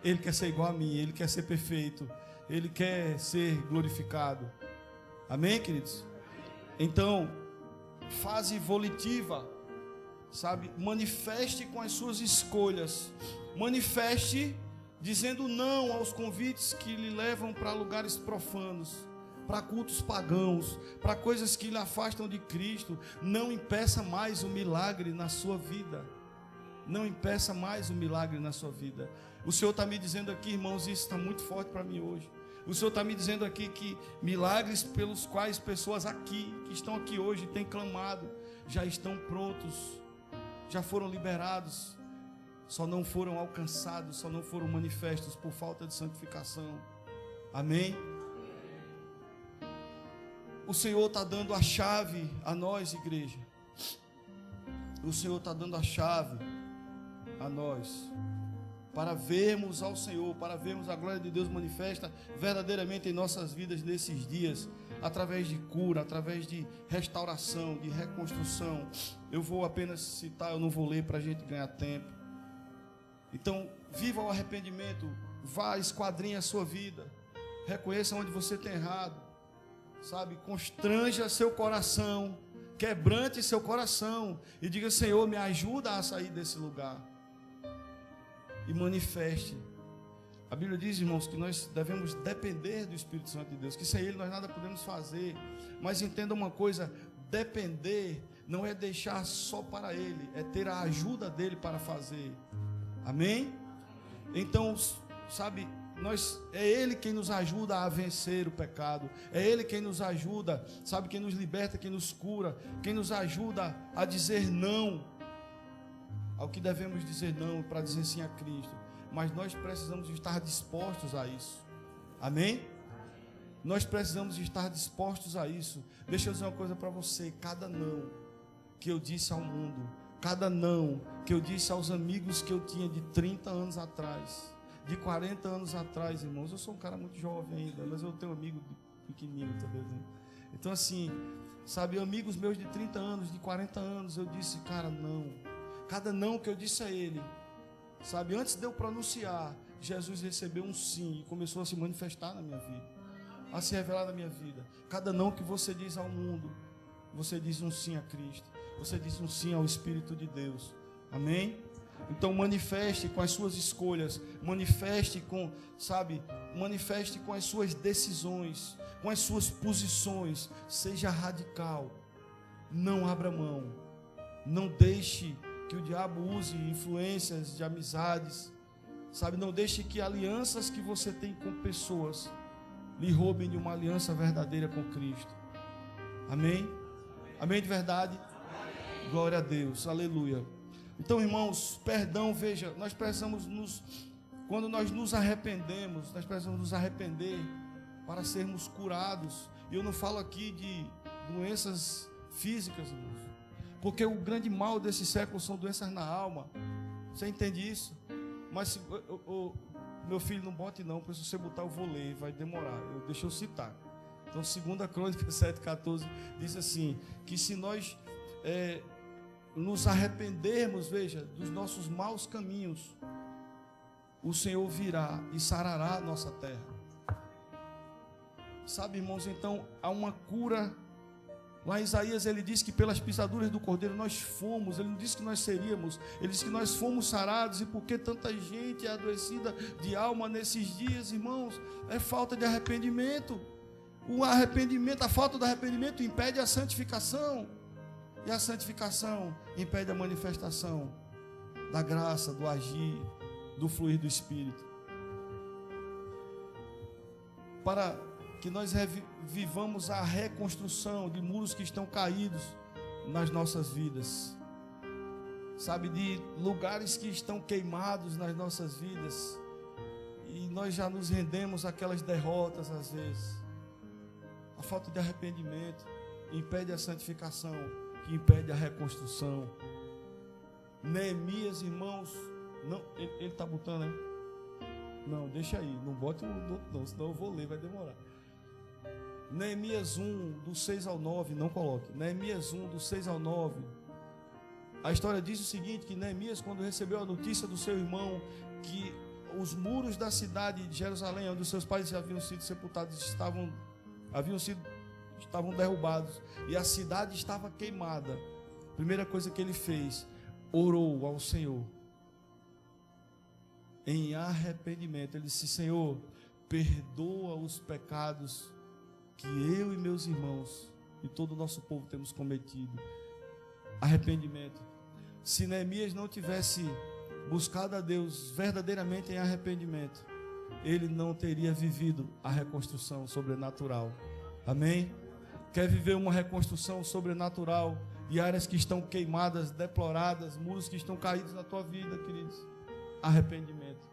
Ele quer ser igual a mim, Ele quer ser perfeito, Ele quer ser glorificado. Amém, queridos? Então, fase volitiva, sabe? Manifeste com as suas escolhas, manifeste dizendo não aos convites que lhe levam para lugares profanos, para cultos pagãos, para coisas que lhe afastam de Cristo. Não impeça mais o milagre na sua vida. Não impeça mais o milagre na sua vida. O Senhor está me dizendo aqui, irmãos, isso está muito forte para mim hoje. O Senhor está me dizendo aqui que milagres pelos quais pessoas aqui, que estão aqui hoje, têm clamado, já estão prontos, já foram liberados, só não foram alcançados, só não foram manifestos por falta de santificação. Amém? O Senhor está dando a chave a nós, igreja. O Senhor está dando a chave a nós, para vermos ao Senhor, para vermos a glória de Deus manifesta verdadeiramente em nossas vidas nesses dias, através de cura, através de restauração, de reconstrução. Eu vou apenas citar, eu não vou ler para a gente ganhar tempo. Então, viva o arrependimento, vá, esquadrinhe a sua vida, reconheça onde você tem errado, sabe, constranja seu coração, quebrante seu coração e diga, Senhor, me ajuda a sair desse lugar. E manifeste. A Bíblia diz, irmãos, que nós devemos depender do Espírito Santo de Deus, que sem Ele nós nada podemos fazer. Mas entenda uma coisa, depender não é deixar só para Ele, é ter a ajuda dEle para fazer. Amém? Então, sabe, é Ele quem nos ajuda a vencer o pecado, é Ele quem nos ajuda, sabe, quem nos liberta, quem nos cura, quem nos ajuda a dizer não ao que devemos dizer não, para dizer sim a Cristo. Mas nós precisamos estar dispostos a isso. Amém? Nós precisamos estar dispostos a isso. Deixa eu dizer uma coisa para você, cada não que eu disse ao mundo, cada não que eu disse aos amigos que eu tinha de 30 anos atrás, de 40 anos atrás, irmãos, eu sou um cara muito jovem ainda, mas eu tenho um amigo pequenininho também. Então assim, sabe, amigos meus de 30 anos, de 40 anos, eu disse, cara, não. Cada não que eu disse a ele, sabe, antes de eu pronunciar, Jesus recebeu um sim e começou a se manifestar na minha vida, a se revelar na minha vida. Cada não que você diz ao mundo, você diz um sim a Cristo, você diz um sim ao Espírito de Deus. Amém? Então manifeste com as suas escolhas, manifeste com as suas decisões, com as suas posições, seja radical, não abra mão, não deixe que o diabo use influências de amizades, sabe, não deixe que alianças que você tem com pessoas lhe roubem de uma aliança verdadeira com Cristo. Amém? Amém de verdade? Glória a Deus, aleluia. Então, irmãos, perdão, veja, nós precisamos quando nós nos arrependemos, nós precisamos nos arrepender para sermos curados. E eu não falo aqui de doenças físicas, irmãos, porque o grande mal desse século são doenças na alma. Você entende isso? Mas meu filho, não bote não, porque se você botar eu vou ler, vai demorar. Deixa eu citar. Então, 2 Crônicas 7,14 diz assim, que se nós nos arrependermos, veja, dos nossos maus caminhos, o Senhor virá e sarará a nossa terra. Sabe, irmãos, então há uma cura. Lá em Isaías ele diz que pelas pisaduras do Cordeiro nós fomos. Ele não disse que nós seríamos, ele disse que nós fomos sarados. E por que tanta gente é adoecida de alma nesses dias, irmãos? É falta de arrependimento. O arrependimento, a falta do arrependimento impede a santificação. E a santificação impede a manifestação da graça, do agir, do fluir do Espírito. Para que nós vivamos a reconstrução de muros que estão caídos nas nossas vidas, sabe, de lugares que estão queimados nas nossas vidas, e nós já nos rendemos àquelas derrotas às vezes. A falta de arrependimento impede a santificação, que impede a reconstrução. Neemias, irmãos, não, ele está botando, né? Não, deixa aí, não bote não, senão eu vou ler, vai demorar. Neemias 1, do 6 ao 9, não coloque. Neemias 1, do 6 ao 9. A história diz o seguinte, que Neemias, quando recebeu a notícia do seu irmão, que os muros da cidade de Jerusalém, onde os seus pais já haviam sido sepultados, estavam derrubados, e a cidade estava queimada, a primeira coisa que ele fez, orou ao Senhor, em arrependimento. Ele disse: Senhor, perdoa os pecados que eu e meus irmãos e todo o nosso povo temos cometido. Arrependimento. Se Neemias não tivesse buscado a Deus verdadeiramente em arrependimento, ele não teria vivido a reconstrução sobrenatural. Amém? Quer viver uma reconstrução sobrenatural de áreas que estão queimadas, deploradas, muros que estão caídos na tua vida, queridos? Arrependimento.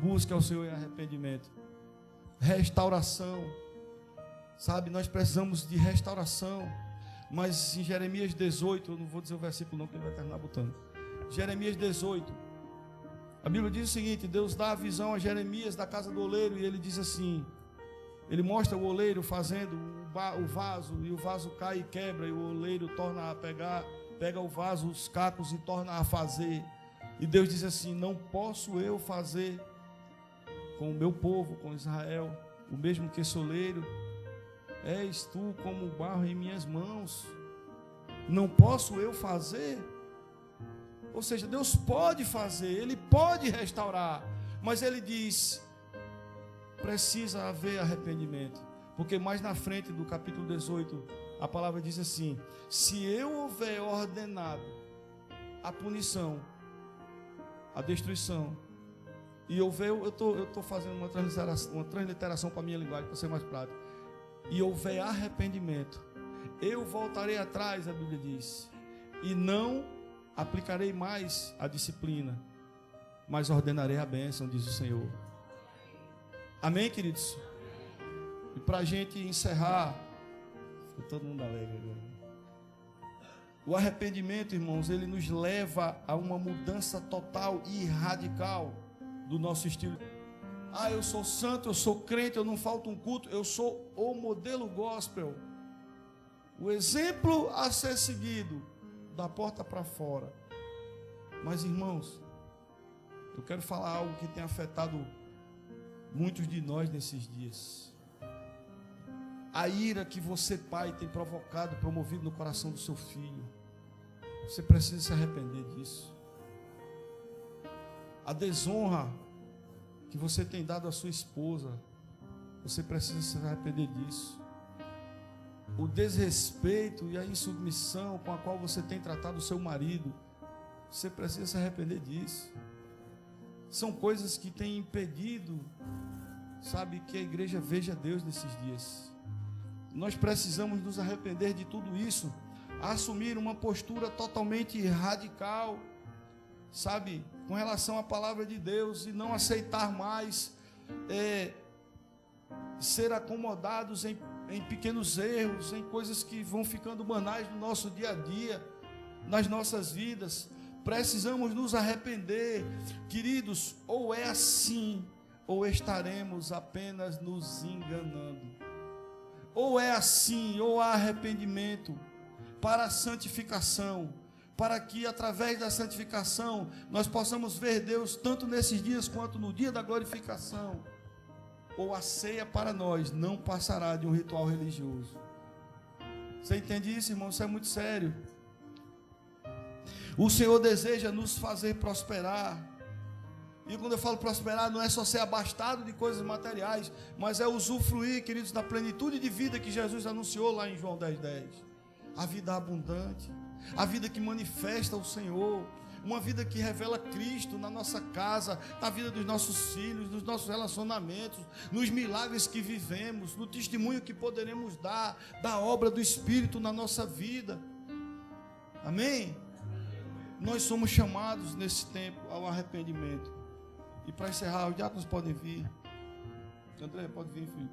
Busque ao Senhor em arrependimento. Restauração. Sabe, nós precisamos de restauração. Mas em Jeremias 18, eu não vou dizer o versículo não, que ele vai terminar botando. Jeremias 18, a Bíblia diz o seguinte: Deus dá a visão a Jeremias da casa do oleiro, e ele diz assim, ele mostra o oleiro fazendo o vaso, e o vaso cai e quebra, e o oleiro torna a pega o vaso, os cacos, e torna a fazer. E Deus diz assim: não posso eu fazer com o meu povo, com Israel, o mesmo que esse oleiro? És tu como o barro em minhas mãos, não posso eu fazer? Ou seja, Deus pode fazer, Ele pode restaurar, mas Ele diz, precisa haver arrependimento, porque mais na frente do capítulo 18, a palavra diz assim: se eu houver ordenado a punição, a destruição, e houver, eu estou fazendo uma transliteração para a minha linguagem, para ser mais prático, e houver arrependimento, eu voltarei atrás, a Bíblia diz, e não aplicarei mais a disciplina, mas ordenarei a bênção, diz o Senhor. Amém, queridos? E para a gente encerrar, todo mundo alegre agora. O arrependimento, irmãos, ele nos leva a uma mudança total e radical do nosso estilo. Ah, eu sou santo, eu sou crente, eu não falto um culto, eu sou o modelo gospel, o exemplo a ser seguido, da porta para fora. Mas, irmãos, eu quero falar algo que tem afetado muitos de nós nesses dias. A ira que você, pai, tem promovido no coração do seu filho. Você precisa se arrepender disso. A desonra que você tem dado à sua esposa, você precisa se arrepender disso. O desrespeito e a insubmissão com a qual você tem tratado o seu marido, você precisa se arrepender disso. São coisas que têm impedido, sabe, que a igreja veja Deus nesses dias. Nós precisamos nos arrepender de tudo isso, assumir uma postura totalmente radical, sabe, com relação à palavra de Deus, e não aceitar mais ser acomodados em pequenos erros, em coisas que vão ficando banais no nosso dia a dia, nas nossas vidas. Precisamos nos arrepender, queridos. Ou é assim, ou estaremos apenas nos enganando. Ou é assim, ou há arrependimento para a santificação, para que através da santificação nós possamos ver Deus tanto nesses dias quanto no dia da glorificação. Ou a ceia para nós não passará de um ritual religioso. Você entende isso, irmão? Isso é muito sério. O Senhor deseja nos fazer prosperar. E quando eu falo prosperar, não é só ser abastado de coisas materiais, mas é usufruir, queridos, da plenitude de vida que Jesus anunciou lá em João 10:10. A vida abundante, a vida que manifesta o Senhor, uma vida que revela Cristo na nossa casa, na vida dos nossos filhos, nos nossos relacionamentos, nos milagres que vivemos, no testemunho que poderemos dar da obra do Espírito na nossa vida. Amém? Nós somos chamados nesse tempo ao arrependimento. E para encerrar, os diáconos podem vir. André, pode vir, filho.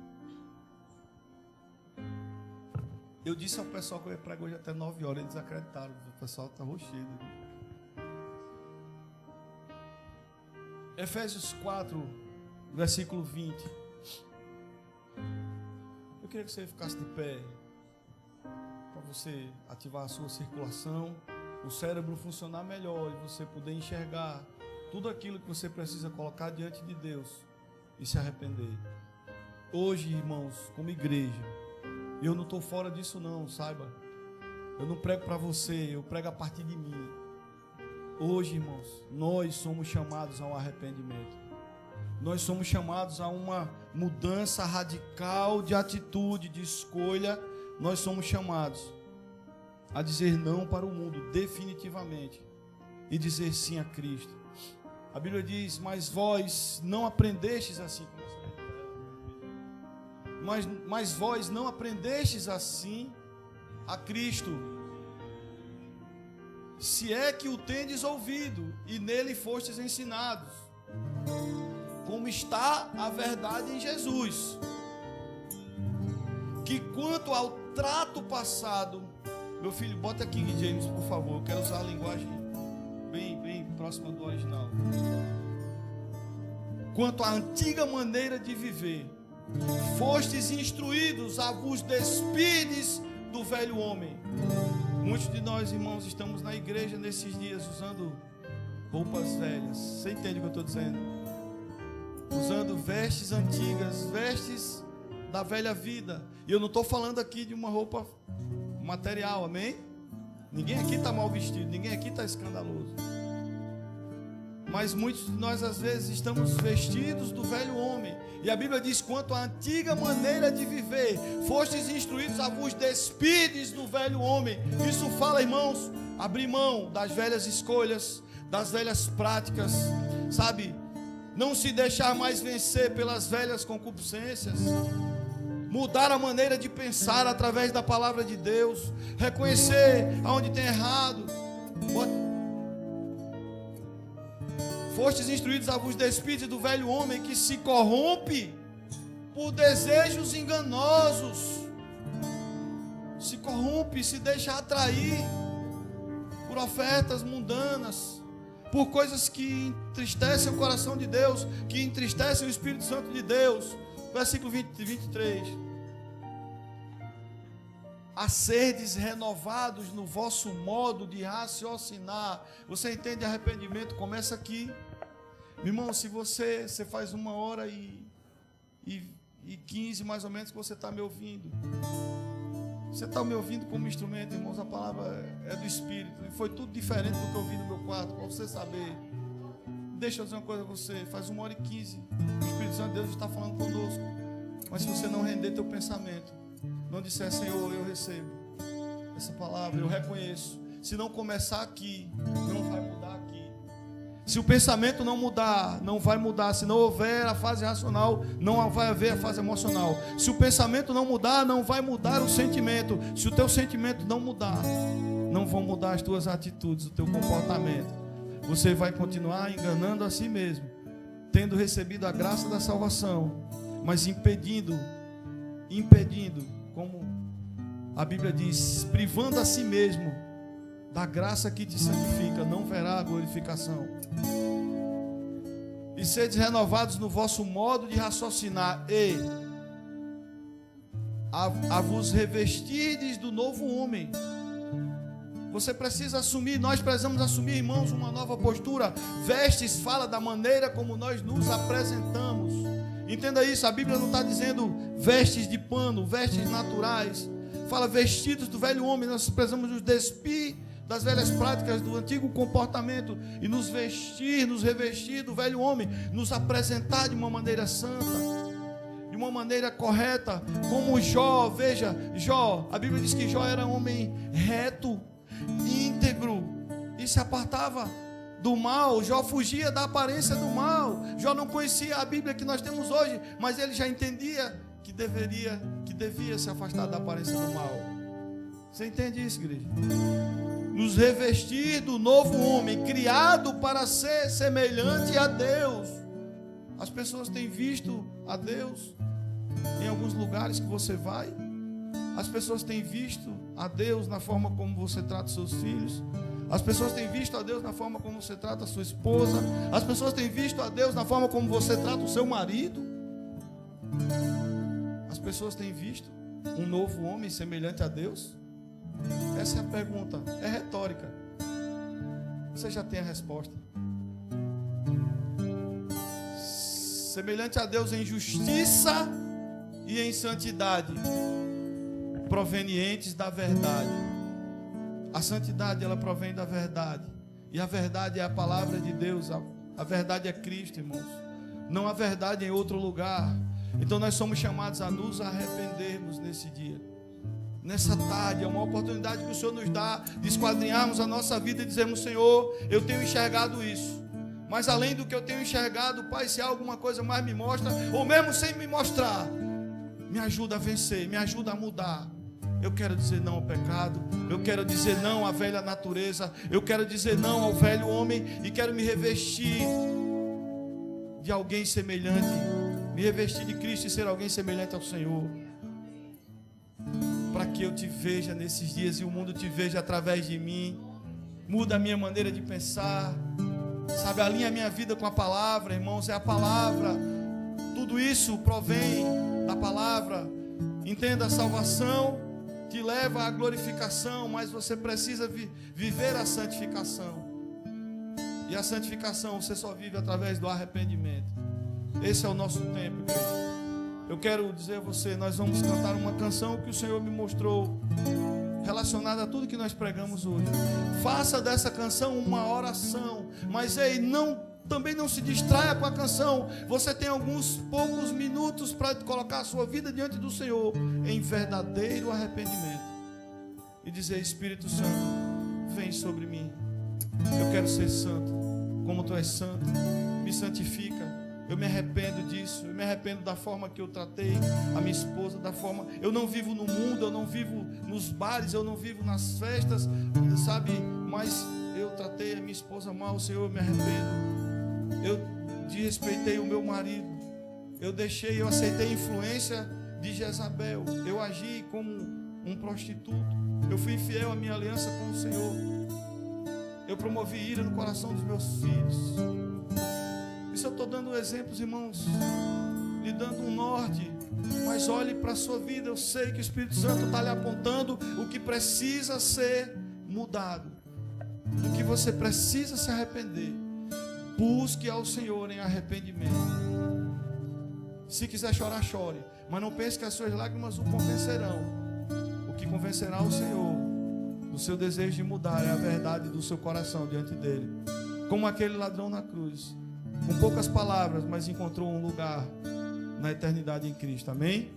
Eu disse ao pessoal que eu ia pregar hoje até 9 horas, eles acreditaram. O pessoal está rochedo. Efésios 4, versículo 20. Eu queria que você ficasse de pé, para você ativar a sua circulação, o cérebro funcionar melhor e você poder enxergar tudo aquilo que você precisa colocar diante de Deus e se arrepender. Hoje, irmãos, como igreja, eu não estou fora disso não, saiba. Eu não prego para você, eu prego a partir de mim. Hoje, irmãos, nós somos chamados a um arrependimento. Nós somos chamados a uma mudança radical de atitude, de escolha. Nós somos chamados a dizer não para o mundo, definitivamente, e dizer sim a Cristo. A Bíblia diz, mas vós não aprendestes assim, mas vós não aprendestes assim a Cristo, se é que o tendes ouvido e nele fostes ensinados, como está a verdade em Jesus, que quanto ao trato passado, meu filho, bota aqui King James, por favor, eu quero usar a linguagem bem próxima do original. Quanto à antiga maneira de viver, fostes instruídos a vos despides do velho homem. Muitos de nós, irmãos, estamos na igreja nesses dias usando roupas velhas. Você entende o que eu estou dizendo? Usando vestes antigas, vestes da velha vida. E eu não estou falando aqui de uma roupa material, amém? Ninguém aqui está mal vestido, ninguém aqui está escandaloso. Mas muitos de nós às vezes estamos vestidos do velho homem. E a Bíblia diz, quanto à antiga maneira de viver, fostes instruídos a vos despides do velho homem. Isso fala, irmãos, abrir mão das velhas escolhas, das velhas práticas, sabe? Não se deixar mais vencer pelas velhas concupiscências. Mudar a maneira de pensar através da palavra de Deus. Reconhecer aonde tem errado. Fostes instruídos a vos despides do velho homem que se corrompe por desejos enganosos. Se corrompe, se deixa atrair por ofertas mundanas, por coisas que entristecem o coração de Deus, que entristecem o Espírito Santo de Deus. Versículo 23. A serdes renovados no vosso modo de raciocinar. Você entende? Arrependimento começa aqui. Meu irmão, se você faz 1h15 mais ou menos que você está me ouvindo. Você está me ouvindo como instrumento, irmãos, a palavra é do Espírito. E foi tudo diferente do que eu ouvi no meu quarto, para você saber. Deixa eu dizer uma coisa a você, faz 1h15, o Espírito Santo de Deus está falando conosco. Mas se você não render teu pensamento, não disser, Senhor, eu recebo essa palavra, eu reconheço. Se não começar aqui, não vai mudar aqui. Se o pensamento não mudar, não vai mudar. Se não houver a fase racional, não vai haver a fase emocional. Se o pensamento não mudar, não vai mudar o sentimento. Se o teu sentimento não mudar, não vão mudar as tuas atitudes, o teu comportamento. Você vai continuar enganando a si mesmo, tendo recebido a graça da salvação, mas impedindo, como a Bíblia diz, privando a si mesmo da graça que te santifica, não verá a glorificação. E sedes renovados no vosso modo de raciocinar, e a vos revestirdes do novo homem, Você precisa assumir, nós precisamos assumir, irmãos, uma nova postura. Vestes fala da maneira como nós nos apresentamos. Entenda isso, a Bíblia não está dizendo vestes de pano, vestes naturais. Fala vestidos do velho homem. Nós precisamos nos despir das velhas práticas, do antigo comportamento e nos vestir, nos revestir do velho homem, nos apresentar de uma maneira santa, de uma maneira correta, como Jó. Veja, Jó, a Bíblia diz que Jó era um homem reto, íntegro e se apartava do mal. Jó fugia da aparência do mal. Jó não conhecia a Bíblia que nós temos hoje, mas ele já entendia que devia se afastar da aparência do mal. Você entende isso, igreja? Nos revestir do novo homem, criado para ser semelhante a Deus. As pessoas têm visto a Deus em alguns lugares que você vai. As pessoas têm visto a Deus na forma como você trata seus filhos. As pessoas têm visto a Deus na forma como você trata a sua esposa. As pessoas têm visto a Deus na forma como você trata o seu marido. As pessoas têm visto um novo homem semelhante a Deus? Essa é a pergunta, é retórica. Você já tem a resposta. Semelhante a Deus em justiça e em santidade, provenientes da verdade. A santidade, ela provém da verdade. E a verdade é a palavra de Deus. A verdade é Cristo, irmãos. Não há verdade em outro lugar. Então nós somos chamados a nos arrependermos nesse dia. Nessa tarde, é uma oportunidade que o Senhor nos dá de esquadrinharmos a nossa vida e dizermos: Senhor, eu tenho enxergado isso, mas além do que eu tenho enxergado, Pai, se há alguma coisa mais, me mostra, ou mesmo sem me mostrar, me ajuda a vencer, me ajuda a mudar. Eu quero dizer não ao pecado, eu quero dizer não à velha natureza, eu quero dizer não ao velho homem e quero me revestir de alguém semelhante, me revestir de Cristo e ser alguém semelhante ao Senhor. Para que eu te veja nesses dias e o mundo te veja através de mim. Muda a minha maneira de pensar, sabe, alinha a minha vida com a palavra, irmãos, é a palavra. Tudo isso provém da palavra. Entenda, a salvação te leva à glorificação, mas você precisa viver a santificação. E a santificação você só vive através do arrependimento. Esse é o nosso tempo, igreja. Eu quero dizer a você, nós vamos cantar uma canção que o Senhor me mostrou, relacionada a tudo que nós pregamos hoje. Faça dessa canção uma oração, mas também não se distraia com a canção. Você tem alguns poucos minutos para colocar a sua vida diante do Senhor em verdadeiro arrependimento e dizer: Espírito Santo, vem sobre mim. Eu quero ser santo, como Tu és santo. Me santifica. Eu me arrependo disso, eu me arrependo da forma que eu tratei a minha esposa, da forma... Eu não vivo no mundo, eu não vivo nos bares, eu não vivo nas festas, sabe? Mas eu tratei a minha esposa mal, Senhor, eu me arrependo. Eu desrespeitei o meu marido, eu aceitei a influência de Jezabel, eu agi como um prostituto, eu fui infiel à minha aliança com o Senhor, eu promovi ira no coração dos meus filhos. Isso eu estou dando exemplos, irmãos, lhe dando um norte, mas olhe para a sua vida. Eu sei que o Espírito Santo está lhe apontando o que precisa ser mudado, o que você precisa se arrepender. Busque ao Senhor em arrependimento. Se quiser chorar, chore, mas não pense que as suas lágrimas o convencerão. O que convencerá o Senhor do seu desejo de mudar é a verdade do seu coração diante dele, como aquele ladrão na cruz, com poucas palavras, mas encontrou um lugar na eternidade em Cristo. Amém?